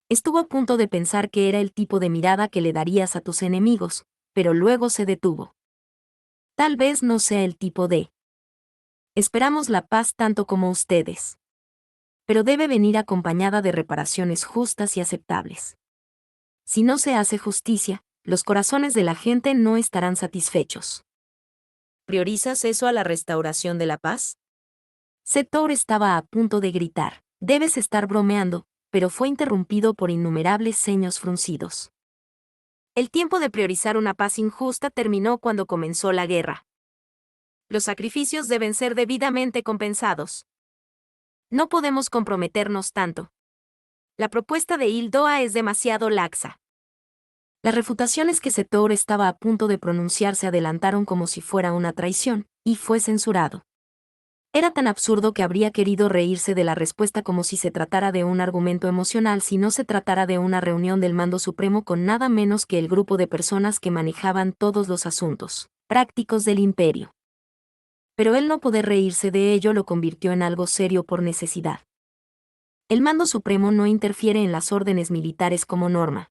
Estuvo a punto de pensar que era el tipo de mirada que le darías a tus enemigos, pero luego se detuvo. Tal vez no sea el tipo de. Esperamos la paz tanto como ustedes. Pero debe venir acompañada de reparaciones justas y aceptables. Si no se hace justicia, los corazones de la gente no estarán satisfechos. ¿Priorizas eso a la restauración de la paz? Setor estaba a punto de gritar. Debes estar bromeando, pero fue interrumpido por innumerables ceños fruncidos. El tiempo de priorizar una paz injusta terminó cuando comenzó la guerra. Los sacrificios deben ser debidamente compensados. No podemos comprometernos tanto. La propuesta de Hildoa es demasiado laxa. Las refutaciones que Setor estaba a punto de pronunciar se adelantaron como si fuera una traición, y fue censurado. Era tan absurdo que habría querido reírse de la respuesta como si se tratara de un argumento emocional si no se tratara de una reunión del mando supremo con nada menos que el grupo de personas que manejaban todos los asuntos prácticos del imperio. Pero el no poder reírse de ello lo convirtió en algo serio por necesidad. El mando supremo no interfiere en las órdenes militares como norma.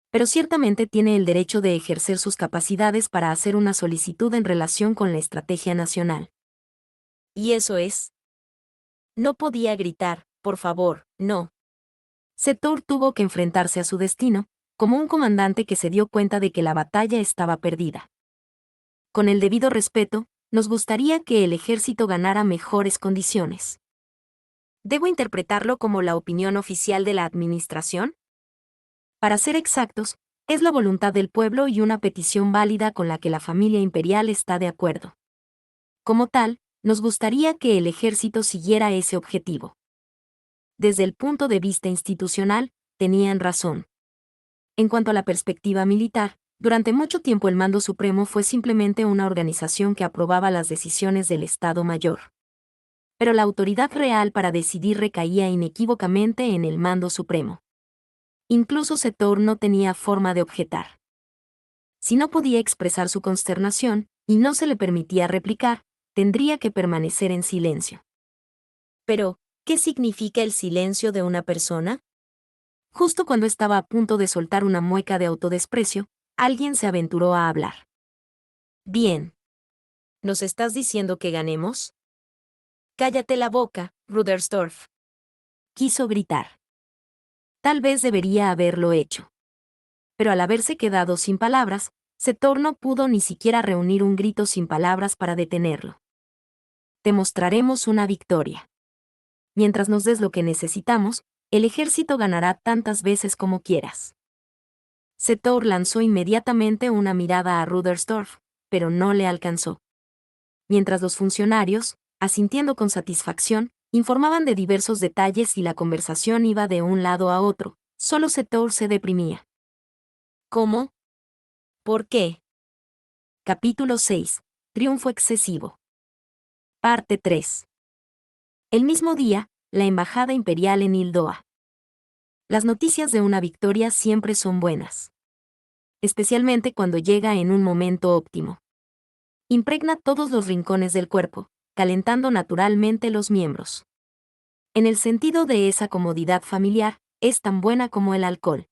Pero ciertamente tiene el derecho de ejercer sus capacidades para hacer una solicitud en relación con la estrategia nacional. ¿Y eso es? No podía gritar, por favor, no. Setor tuvo que enfrentarse a su destino, como un comandante que se dio cuenta de que la batalla estaba perdida. Con el debido respeto, nos gustaría que el ejército ganara mejores condiciones. ¿Debo interpretarlo como la opinión oficial de la administración? Para ser exactos, es la voluntad del pueblo y una petición válida con la que la familia imperial está de acuerdo. Como tal, nos gustaría que el ejército siguiera ese objetivo. Desde el punto de vista institucional, tenían razón. En cuanto a la perspectiva militar, durante mucho tiempo el Mando Supremo fue simplemente una organización que aprobaba las decisiones del Estado Mayor. Pero la autoridad real para decidir recaía inequívocamente en el Mando Supremo. Incluso Setor no tenía forma de objetar. Si no podía expresar su consternación, y no se le permitía replicar, tendría que permanecer en silencio. Pero, ¿qué significa el silencio de una persona? Justo cuando estaba a punto de soltar una mueca de autodesprecio, alguien se aventuró a hablar. Bien. ¿Nos estás diciendo que ganemos? Cállate la boca, Rudersdorf. Quiso gritar. Tal vez debería haberlo hecho. Pero al haberse quedado sin palabras, Setor no pudo ni siquiera reunir un grito sin palabras para detenerlo. Te mostraremos una victoria. Mientras nos des lo que necesitamos, el ejército ganará tantas veces como quieras. Setor lanzó inmediatamente una mirada a Rudersdorf, pero no le alcanzó. Mientras los funcionarios, asintiendo con satisfacción, informaban de diversos detalles y la conversación iba de un lado a otro, solo Setor se deprimía. ¿Cómo? ¿Por qué? Capítulo 6. Triunfo excesivo. Parte 3. El mismo día, la embajada imperial en Hildoa. Las noticias de una victoria siempre son buenas. Especialmente cuando llega en un momento óptimo. Impregna todos los rincones del cuerpo, calentando naturalmente los miembros. En el sentido de esa comodidad familiar, es tan buena como el alcohol.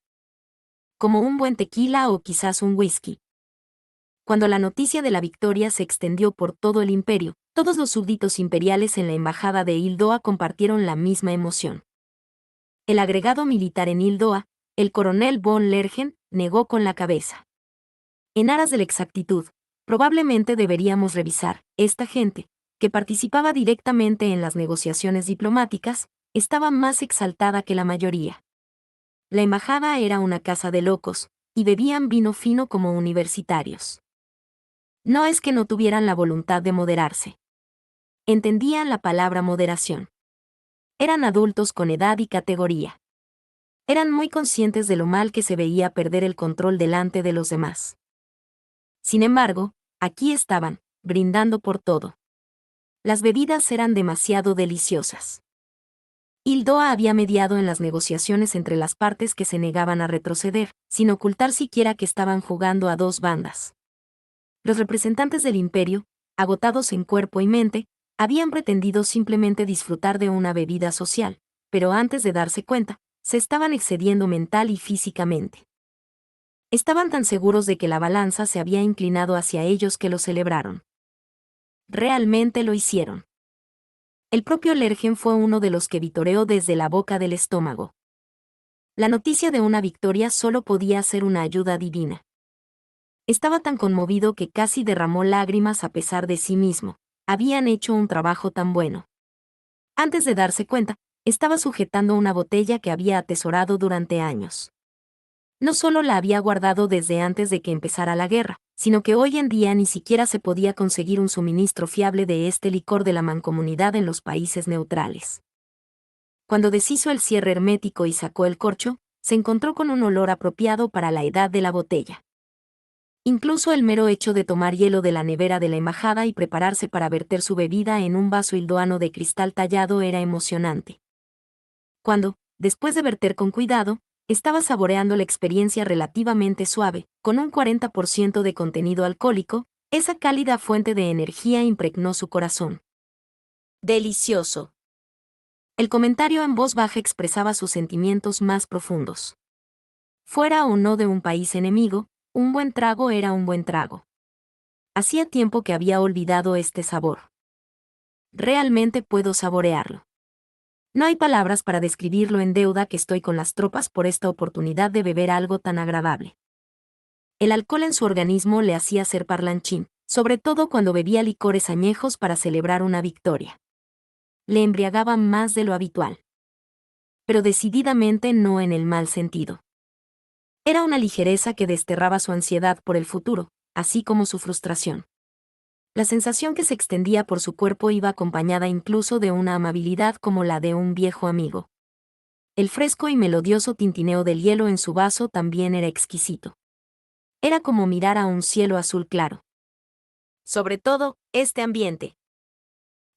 Como un buen tequila o quizás un whisky. Cuando la noticia de la victoria se extendió por todo el imperio, todos los súbditos imperiales en la embajada de Hildoa compartieron la misma emoción. El agregado militar en Hildoa, el coronel von Lergen, negó con la cabeza. En aras de la exactitud, probablemente deberíamos revisar, esta gente, que participaba directamente en las negociaciones diplomáticas, estaba más exaltada que la mayoría. La embajada era una casa de locos, y bebían vino fino como universitarios. No es que no tuvieran la voluntad de moderarse. Entendían la palabra moderación. Eran adultos con edad y categoría. Eran muy conscientes de lo mal que se veía perder el control delante de los demás. Sin embargo, aquí estaban, brindando por todo. Las bebidas eran demasiado deliciosas. Hildoa había mediado en las negociaciones entre las partes que se negaban a retroceder, sin ocultar siquiera que estaban jugando a dos bandas. Los representantes del imperio, agotados en cuerpo y mente, habían pretendido simplemente disfrutar de una bebida social, pero antes de darse cuenta, se estaban excediendo mental y físicamente. Estaban tan seguros de que la balanza se había inclinado hacia ellos que lo celebraron. Realmente lo hicieron. El propio Lergen fue uno de los que vitoreó desde la boca del estómago. La noticia de una victoria solo podía ser una ayuda divina. Estaba tan conmovido que casi derramó lágrimas a pesar de sí mismo. Habían hecho un trabajo tan bueno. Antes de darse cuenta, estaba sujetando una botella que había atesorado durante años. No solo la había guardado desde antes de que empezara la guerra, sino que hoy en día ni siquiera se podía conseguir un suministro fiable de este licor de la mancomunidad en los países neutrales. Cuando deshizo el cierre hermético y sacó el corcho, se encontró con un olor apropiado para la edad de la botella. Incluso el mero hecho de tomar hielo de la nevera de la embajada y prepararse para verter su bebida en un vaso hildoano de cristal tallado era emocionante. Cuando, después de verter con cuidado, estaba saboreando la experiencia relativamente suave, con un 40% de contenido alcohólico, esa cálida fuente de energía impregnó su corazón. Delicioso. El comentario en voz baja expresaba sus sentimientos más profundos. Fuera o no de un país enemigo, un buen trago era un buen trago. Hacía tiempo que había olvidado este sabor. Realmente puedo saborearlo. No hay palabras para describir lo en deuda que estoy con las tropas por esta oportunidad de beber algo tan agradable. El alcohol en su organismo le hacía ser parlanchín, sobre todo cuando bebía licores añejos para celebrar una victoria. Le embriagaba más de lo habitual. Pero decididamente no en el mal sentido. Era una ligereza que desterraba su ansiedad por el futuro, así como su frustración. La sensación que se extendía por su cuerpo iba acompañada incluso de una amabilidad como la de un viejo amigo. El fresco y melodioso tintineo del hielo en su vaso también era exquisito. Era como mirar a un cielo azul claro. Sobre todo, este ambiente.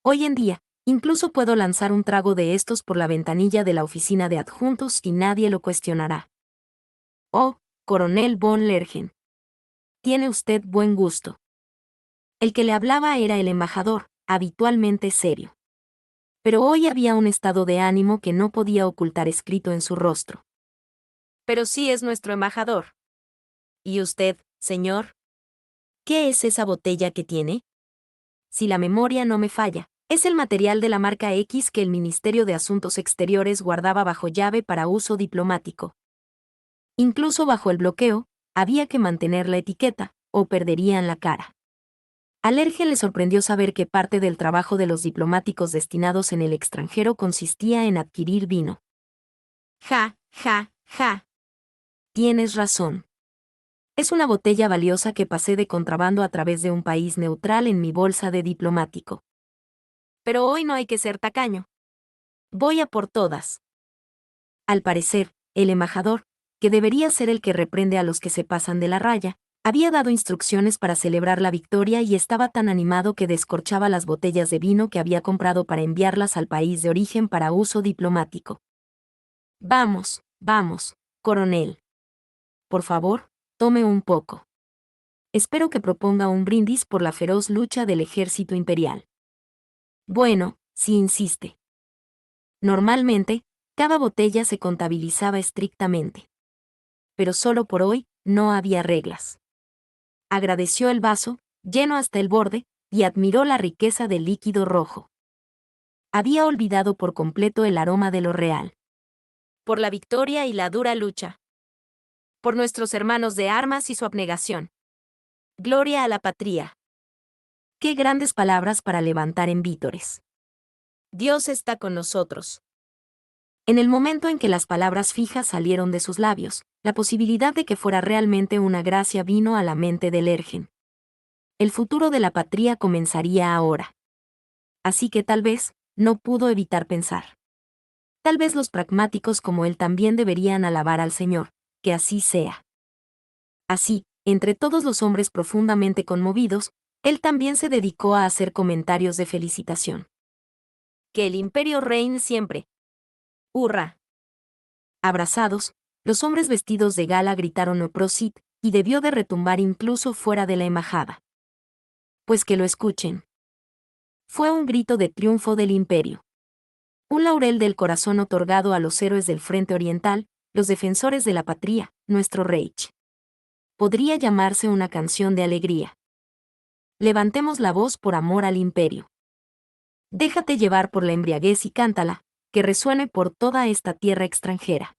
Hoy en día, incluso puedo lanzar un trago de estos por la ventanilla de la oficina de adjuntos y nadie lo cuestionará. Oh, coronel von Lergen. Tiene usted buen gusto. El que le hablaba era el embajador, habitualmente serio. Pero hoy había un estado de ánimo que no podía ocultar escrito en su rostro. Pero sí es nuestro embajador. ¿Y usted, señor? ¿Qué es esa botella que tiene? Si la memoria no me falla, es el material de la marca X que el Ministerio de Asuntos Exteriores guardaba bajo llave para uso diplomático. Incluso bajo el bloqueo, había que mantener la etiqueta, o perderían la cara. A Lergen le sorprendió saber que parte del trabajo de los diplomáticos destinados en el extranjero consistía en adquirir vino. Ja, ja, ja. Tienes razón. Es una botella valiosa que pasé de contrabando a través de un país neutral en mi bolsa de diplomático. Pero hoy no hay que ser tacaño. Voy a por todas. Al parecer, el embajador, que debería ser el que reprende a los que se pasan de la raya, había dado instrucciones para celebrar la victoria y estaba tan animado que descorchaba las botellas de vino que había comprado para enviarlas al país de origen para uso diplomático. Vamos, vamos, coronel. Por favor, tome un poco. Espero que proponga un brindis por la feroz lucha del ejército imperial. Bueno, si insiste. Normalmente, cada botella se contabilizaba estrictamente. Pero solo por hoy, no había reglas. Agradeció el vaso, lleno hasta el borde, y admiró la riqueza del líquido rojo. Había olvidado por completo el aroma de lo real. Por la victoria y la dura lucha. Por nuestros hermanos de armas y su abnegación. Gloria a la patria. Qué grandes palabras para levantar en vítores. Dios está con nosotros. En el momento en que las palabras fijas salieron de sus labios, la posibilidad de que fuera realmente una gracia vino a la mente de Lergen. El futuro de la patria comenzaría ahora. Así que tal vez, no pudo evitar pensar. Tal vez los pragmáticos como él también deberían alabar al Señor, que así sea. Así, entre todos los hombres profundamente conmovidos, Él también se dedicó a hacer comentarios de felicitación. Que el imperio reine siempre. ¡Hurra! Abrazados, los hombres vestidos de gala gritaron Oprosit, y debió de retumbar incluso fuera de la embajada. Pues que lo escuchen. Fue un grito de triunfo del imperio. Un laurel del corazón otorgado a los héroes del Frente Oriental, los defensores de la patria, nuestro Reich. Podría llamarse una canción de alegría. Levantemos la voz por amor al imperio. Déjate llevar por la embriaguez y cántala, que resuene por toda esta tierra extranjera.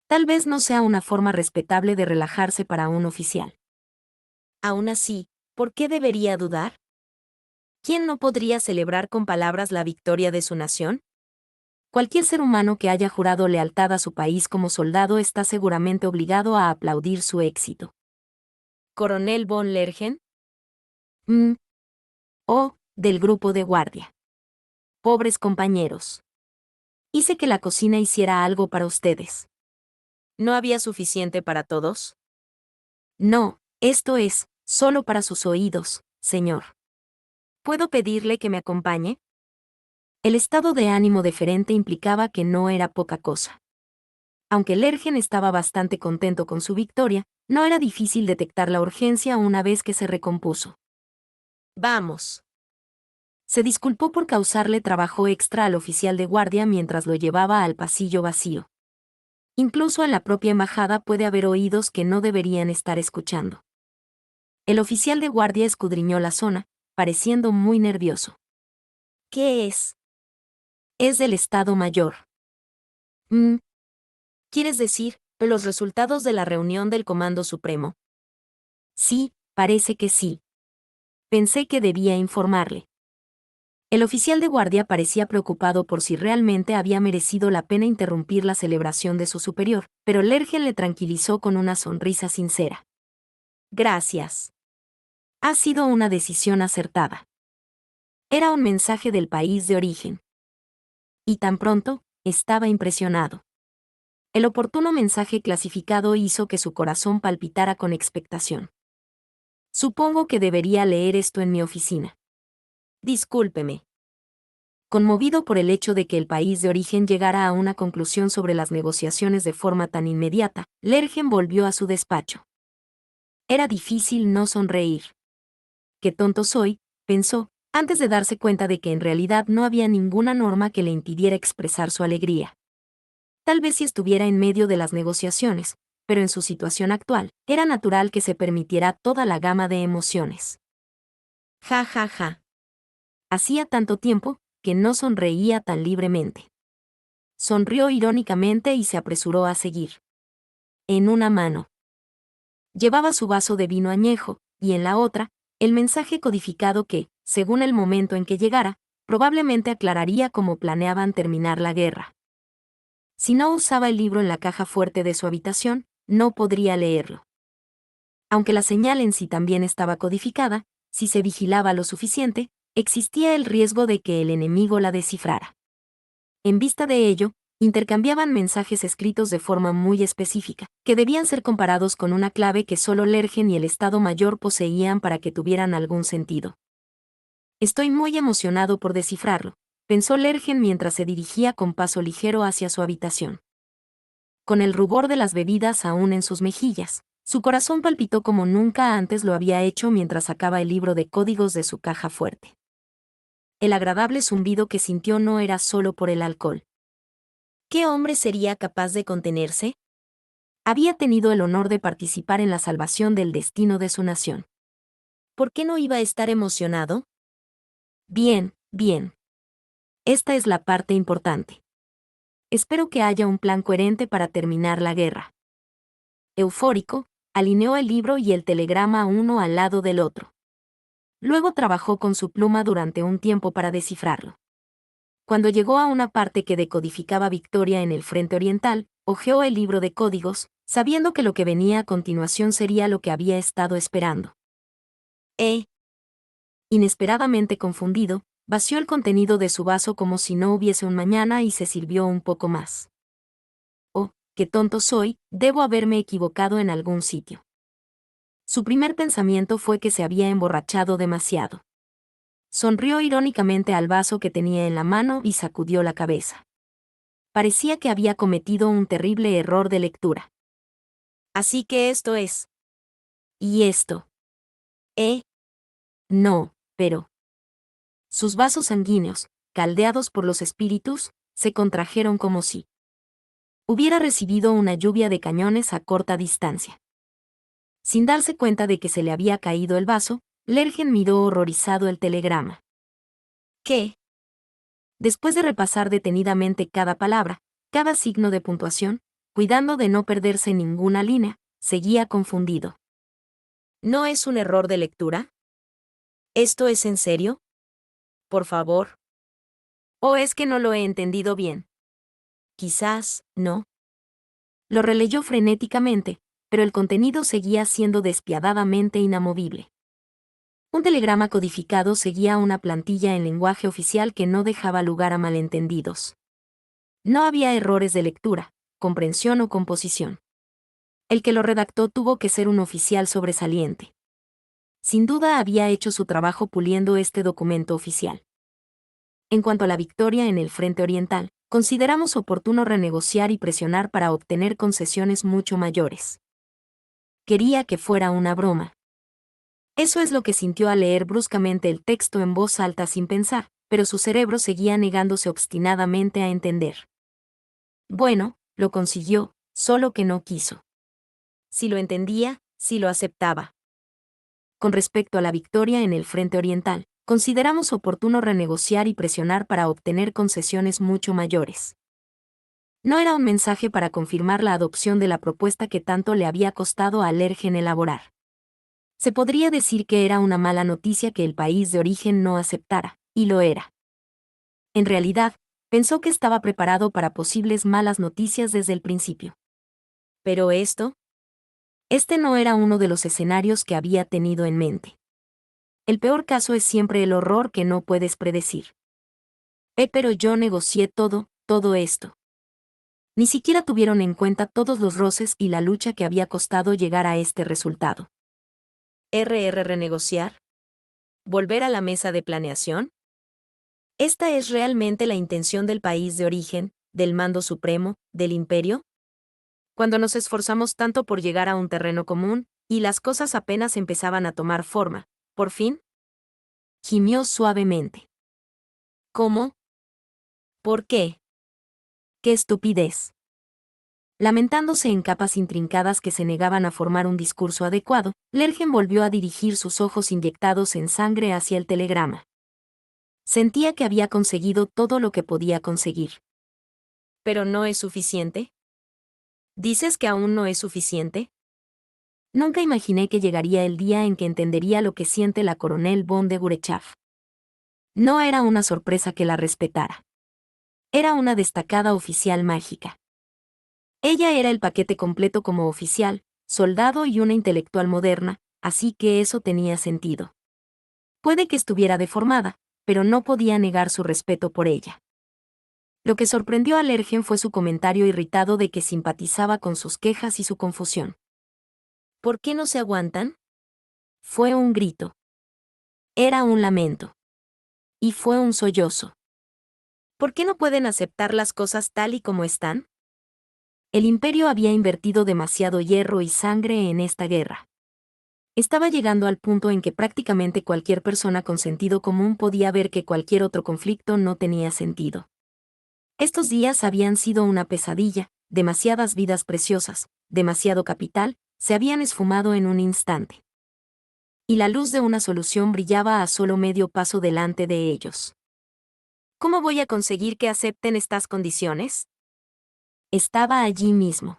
Tal vez no sea una forma respetable de relajarse para un oficial. Aún así, ¿por qué debería dudar? ¿Quién no podría celebrar con palabras la victoria de su nación? Cualquier ser humano que haya jurado lealtad a su país como soldado está seguramente obligado a aplaudir su éxito. ¿Coronel von Lergen? Del grupo de guardia. Pobres compañeros. Hice que la cocina hiciera algo para ustedes. ¿No había suficiente para todos? No, esto es, solo para sus oídos, señor. ¿Puedo pedirle que me acompañe? El estado de ánimo deferente implicaba que no era poca cosa. Aunque Lergen estaba bastante contento con su victoria, no era difícil detectar la urgencia una vez que se recompuso. Vamos. Se disculpó por causarle trabajo extra al oficial de guardia mientras lo llevaba al pasillo vacío. Incluso en la propia embajada puede haber oídos que no deberían estar escuchando. El oficial de guardia escudriñó la zona, pareciendo muy nervioso. ¿Qué es? Es del Estado Mayor. ¿Quieres decir, los resultados de la reunión del Comando Supremo? Sí, parece que sí. Pensé que debía informarle. El oficial de guardia parecía preocupado por si realmente había merecido la pena interrumpir la celebración de su superior, pero Lergen le tranquilizó con una sonrisa sincera. Gracias. Ha sido una decisión acertada. Era un mensaje del país de origen. Y tan pronto, estaba impresionado. El oportuno mensaje clasificado hizo que su corazón palpitara con expectación. Supongo que debería leer esto en mi oficina. Discúlpeme. Conmovido por el hecho de que el país de origen llegara a una conclusión sobre las negociaciones de forma tan inmediata, Lergen volvió a su despacho. Era difícil no sonreír. Qué tonto soy, pensó, antes de darse cuenta de que en realidad no había ninguna norma que le impidiera expresar su alegría. Tal vez si estuviera en medio de las negociaciones, pero en su situación actual, era natural que se permitiera toda la gama de emociones. Ja, ja, ja. Hacía tanto tiempo que no sonreía tan libremente. Sonrió irónicamente y se apresuró a seguir. En una mano llevaba su vaso de vino añejo, y en la otra, el mensaje codificado que, según el momento en que llegara, probablemente aclararía cómo planeaban terminar la guerra. Si no usaba el libro en la caja fuerte de su habitación, no podría leerlo. Aunque la señal en sí también estaba codificada, si se vigilaba lo suficiente, existía el riesgo de que el enemigo la descifrara. En vista de ello, intercambiaban mensajes escritos de forma muy específica, que debían ser comparados con una clave que solo Lergen y el Estado Mayor poseían para que tuvieran algún sentido. Estoy muy emocionado por descifrarlo, pensó Lergen mientras se dirigía con paso ligero hacia su habitación. Con el rubor de las bebidas aún en sus mejillas, su corazón palpitó como nunca antes lo había hecho mientras sacaba el libro de códigos de su caja fuerte. El agradable zumbido que sintió no era solo por el alcohol. ¿Qué hombre sería capaz de contenerse? Había tenido el honor de participar en la salvación del destino de su nación. ¿Por qué no iba a estar emocionado? Bien, bien. Esta es la parte importante. Espero que haya un plan coherente para terminar la guerra. Eufórico, alineó el libro y el telegrama uno al lado del otro. Luego trabajó con su pluma durante un tiempo para descifrarlo. Cuando llegó a una parte que decodificaba victoria en el Frente Oriental, hojeó el libro de códigos, sabiendo que lo que venía a continuación sería lo que había estado esperando. Inesperadamente confundido, vació el contenido de su vaso como si no hubiese un mañana y se sirvió un poco más. Oh, qué tonto soy, debo haberme equivocado en algún sitio. Su primer pensamiento fue que se había emborrachado demasiado. Sonrió irónicamente al vaso que tenía en la mano y sacudió la cabeza. Parecía que había cometido un terrible error de lectura. Así que esto es. ¿Y esto? No, pero. Sus vasos sanguíneos, caldeados por los espíritus, se contrajeron como si hubiera recibido una lluvia de cañones a corta distancia. Sin darse cuenta de que se le había caído el vaso, Lergen miró horrorizado el telegrama. ¿Qué? Después de repasar detenidamente cada palabra, cada signo de puntuación, cuidando de no perderse ninguna línea, seguía confundido. ¿No es un error de lectura? ¿Esto es en serio? Por favor. ¿O es que no lo he entendido bien? Quizás, no. Lo releyó frenéticamente, pero el contenido seguía siendo despiadadamente inamovible. Un telegrama codificado seguía una plantilla en lenguaje oficial que no dejaba lugar a malentendidos. No había errores de lectura, comprensión o composición. El que lo redactó tuvo que ser un oficial sobresaliente. Sin duda había hecho su trabajo puliendo este documento oficial. En cuanto a la victoria en el frente oriental, consideramos oportuno renegociar y presionar para obtener concesiones mucho mayores. Quería que fuera una broma. Eso es lo que sintió al leer bruscamente el texto en voz alta sin pensar, pero su cerebro seguía negándose obstinadamente a entender. Bueno, lo consiguió, solo que no quiso. Si lo entendía, si lo aceptaba. Con respecto a la victoria en el frente oriental, consideramos oportuno renegociar y presionar para obtener concesiones mucho mayores. No era un mensaje para confirmar la adopción de la propuesta que tanto le había costado a Lergen elaborar. Se podría decir que era una mala noticia que el país de origen no aceptara, y lo era. En realidad, pensó que estaba preparado para posibles malas noticias desde el principio. Pero este no era uno de los escenarios que había tenido en mente. El peor caso es siempre el horror que no puedes predecir. Pero yo negocié todo esto. Ni siquiera tuvieron en cuenta todos los roces y la lucha que había costado llegar a este resultado. ¿Renegociar? ¿Volver a la mesa de planeación? ¿Esta es realmente la intención del país de origen, del mando supremo, del imperio? Cuando nos esforzamos tanto por llegar a un terreno común, y las cosas apenas empezaban a tomar forma, por fin, gimió suavemente. ¿Cómo? ¿Por qué? ¡Qué estupidez! Lamentándose en capas intrincadas que se negaban a formar un discurso adecuado, Lergen volvió a dirigir sus ojos inyectados en sangre hacia el telegrama. Sentía que había conseguido todo lo que podía conseguir. ¿Pero no es suficiente? ¿Dices que aún no es suficiente? Nunca imaginé que llegaría el día en que entendería lo que siente la coronel von de Gurechav. No era una sorpresa que la respetara. Era una destacada oficial mágica. Ella era el paquete completo como oficial, soldado y una intelectual moderna, así que eso tenía sentido. Puede que estuviera deformada, pero no podía negar su respeto por ella. Lo que sorprendió a Lergen fue su comentario irritado de que simpatizaba con sus quejas y su confusión. ¿Por qué no se aguantan? Fue un grito. Era un lamento. Y fue un sollozo. ¿Por qué no pueden aceptar las cosas tal y como están? El imperio había invertido demasiado hierro y sangre en esta guerra. Estaba llegando al punto en que prácticamente cualquier persona con sentido común podía ver que cualquier otro conflicto no tenía sentido. Estos días habían sido una pesadilla, demasiadas vidas preciosas, demasiado capital, se habían esfumado en un instante. Y la luz de una solución brillaba a solo medio paso delante de ellos. ¿Cómo voy a conseguir que acepten estas condiciones? Estaba allí mismo.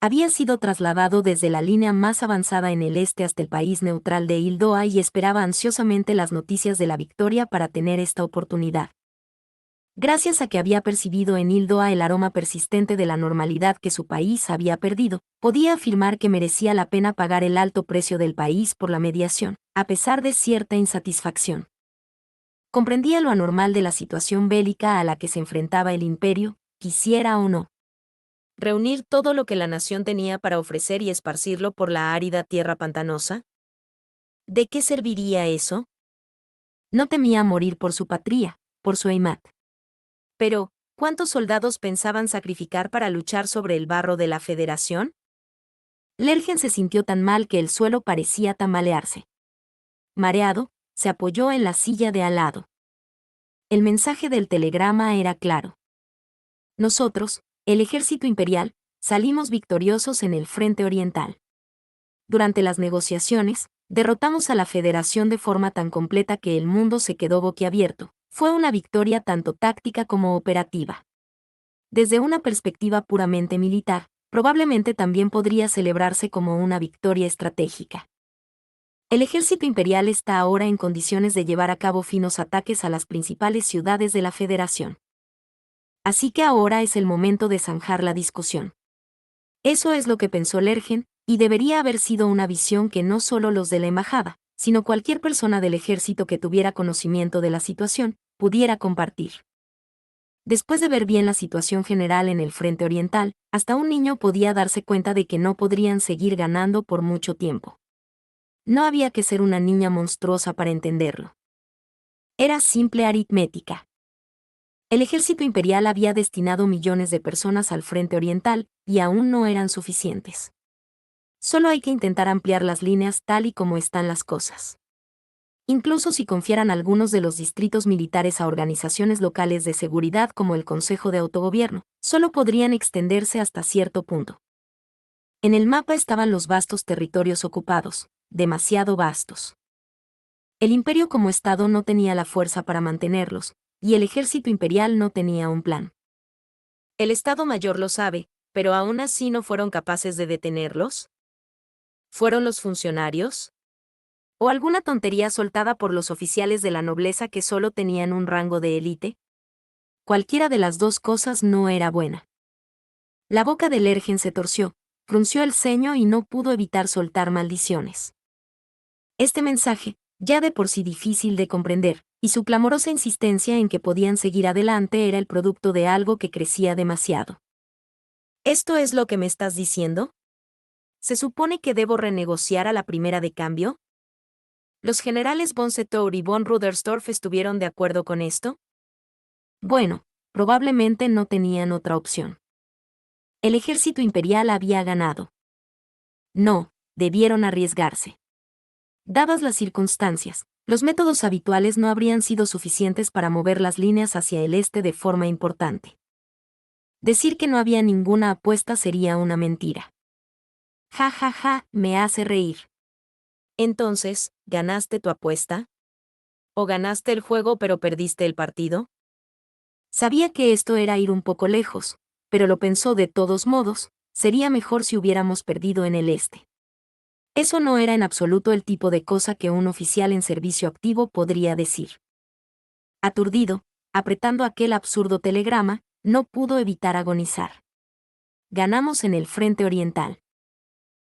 Había sido trasladado desde la línea más avanzada en el este hasta el país neutral de Hildoa y esperaba ansiosamente las noticias de la victoria para tener esta oportunidad. Gracias a que había percibido en Hildoa el aroma persistente de la normalidad que su país había perdido, podía afirmar que merecía la pena pagar el alto precio del país por la mediación, a pesar de cierta insatisfacción. Comprendía lo anormal de la situación bélica a la que se enfrentaba el imperio, quisiera o no. ¿Reunir todo lo que la nación tenía para ofrecer y esparcirlo por la árida tierra pantanosa? ¿De qué serviría eso? No temía morir por su patria, por su Heimat. Pero, ¿cuántos soldados pensaban sacrificar para luchar sobre el barro de la Federación? Lergen se sintió tan mal que el suelo parecía tambalearse. Mareado, se apoyó en la silla de al lado. El mensaje del telegrama era claro. Nosotros, el ejército imperial, salimos victoriosos en el frente oriental. Durante las negociaciones, derrotamos a la Federación de forma tan completa que el mundo se quedó boquiabierto. Fue una victoria tanto táctica como operativa. Desde una perspectiva puramente militar, probablemente también podría celebrarse como una victoria estratégica. El ejército imperial está ahora en condiciones de llevar a cabo finos ataques a las principales ciudades de la Federación. Así que ahora es el momento de zanjar la discusión. Eso es lo que pensó Lergen, y debería haber sido una visión que no solo los de la embajada, sino cualquier persona del ejército que tuviera conocimiento de la situación, pudiera compartir. Después de ver bien la situación general en el frente oriental, hasta un niño podía darse cuenta de que no podrían seguir ganando por mucho tiempo. No había que ser una niña monstruosa para entenderlo. Era simple aritmética. El ejército imperial había destinado millones de personas al frente oriental, y aún no eran suficientes. Solo hay que intentar ampliar las líneas tal y como están las cosas. Incluso si confiaran algunos de los distritos militares a organizaciones locales de seguridad como el Consejo de Autogobierno, solo podrían extenderse hasta cierto punto. En el mapa estaban los vastos territorios ocupados, demasiado vastos. El imperio como Estado no tenía la fuerza para mantenerlos, y el ejército imperial no tenía un plan. El Estado Mayor lo sabe, pero aún así no fueron capaces de detenerlos. ¿Fueron los funcionarios? ¿O alguna tontería soltada por los oficiales de la nobleza que solo tenían un rango de élite? Cualquiera de las dos cosas no era buena. La boca de Lergen se torció, frunció el ceño y no pudo evitar soltar maldiciones. Este mensaje, ya de por sí difícil de comprender, y su clamorosa insistencia en que podían seguir adelante era el producto de algo que crecía demasiado. ¿Esto es lo que me estás diciendo? ¿Se supone que debo renegociar a la primera de cambio? ¿Los generales von Setour y von Rudersdorf estuvieron de acuerdo con esto? Bueno, probablemente no tenían otra opción. El ejército imperial había ganado. No, debieron arriesgarse. Dadas las circunstancias, los métodos habituales no habrían sido suficientes para mover las líneas hacia el este de forma importante. Decir que no había ninguna apuesta sería una mentira. Ja, ja, ja, me hace reír. Entonces, ¿ganaste tu apuesta? ¿O ganaste el juego pero perdiste el partido? Sabía que esto era ir un poco lejos, pero lo pensó de todos modos, sería mejor si hubiéramos perdido en el este. Eso no era en absoluto el tipo de cosa que un oficial en servicio activo podría decir. Aturdido, apretando aquel absurdo telegrama, no pudo evitar agonizar. Ganamos en el frente oriental.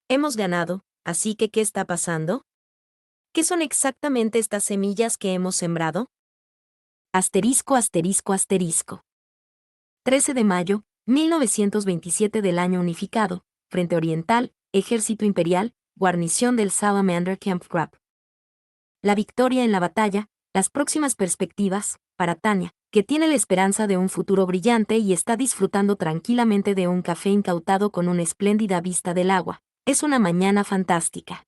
Hemos ganado, así que ¿qué está pasando? ¿Qué son exactamente estas semillas que hemos sembrado? Asterisco, asterisco, asterisco. 13 de mayo, 1927 del año unificado, Frente Oriental, Ejército Imperial, guarnición del Salamander Kampfgruppe. La victoria en la batalla, las próximas perspectivas, para Tania, que tiene la esperanza de un futuro brillante y está disfrutando tranquilamente de un café incautado con una espléndida vista del agua. Es una mañana fantástica.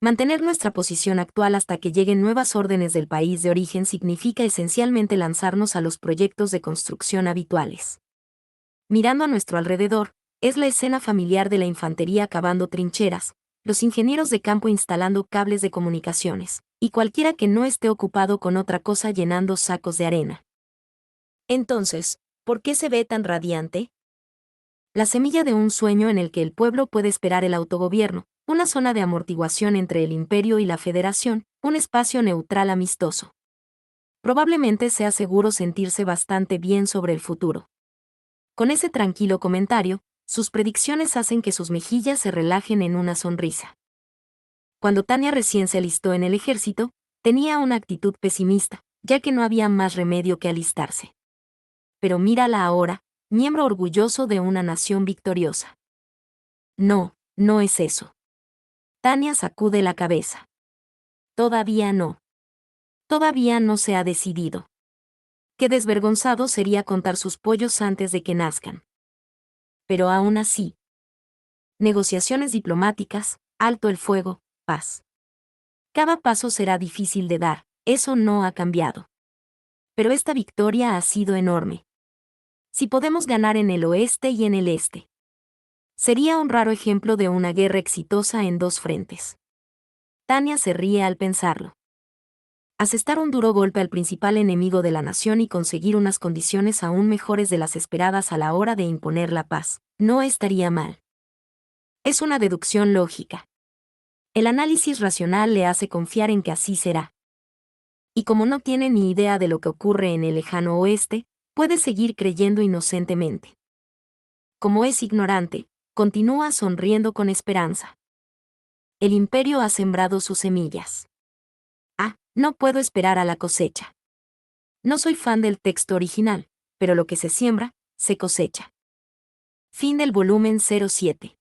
Mantener nuestra posición actual hasta que lleguen nuevas órdenes del país de origen significa esencialmente lanzarnos a los proyectos de construcción habituales. Mirando a nuestro alrededor, es la escena familiar de la infantería cavando trincheras, los ingenieros de campo instalando cables de comunicaciones, y cualquiera que no esté ocupado con otra cosa llenando sacos de arena. Entonces, ¿por qué se ve tan radiante? La semilla de un sueño en el que el pueblo puede esperar el autogobierno, una zona de amortiguación entre el imperio y la federación, un espacio neutral amistoso. Probablemente sea seguro sentirse bastante bien sobre el futuro. Con ese tranquilo comentario, sus predicciones hacen que sus mejillas se relajen en una sonrisa. Cuando Tania recién se alistó en el ejército, tenía una actitud pesimista, ya que no había más remedio que alistarse. Pero mírala ahora, miembro orgulloso de una nación victoriosa. No, no es eso. Tanya sacude la cabeza. Todavía no. Todavía no se ha decidido. Qué desvergonzado sería contar sus pollos antes de que nazcan. Pero aún así. Negociaciones diplomáticas, alto el fuego, paz. Cada paso será difícil de dar, eso no ha cambiado. Pero esta victoria ha sido enorme. Si podemos ganar en el oeste y en el este. Sería un raro ejemplo de una guerra exitosa en dos frentes. Tanya se ríe al pensarlo. Asestar un duro golpe al principal enemigo de la nación y conseguir unas condiciones aún mejores de las esperadas a la hora de imponer la paz, no estaría mal. Es una deducción lógica. El análisis racional le hace confiar en que así será. Y como no tiene ni idea de lo que ocurre en el lejano oeste, puede seguir creyendo inocentemente. Como es ignorante, continúa sonriendo con esperanza. El imperio ha sembrado sus semillas. No puedo esperar a la cosecha. No soy fan del texto original, pero lo que se siembra, se cosecha. Fin del volumen 07.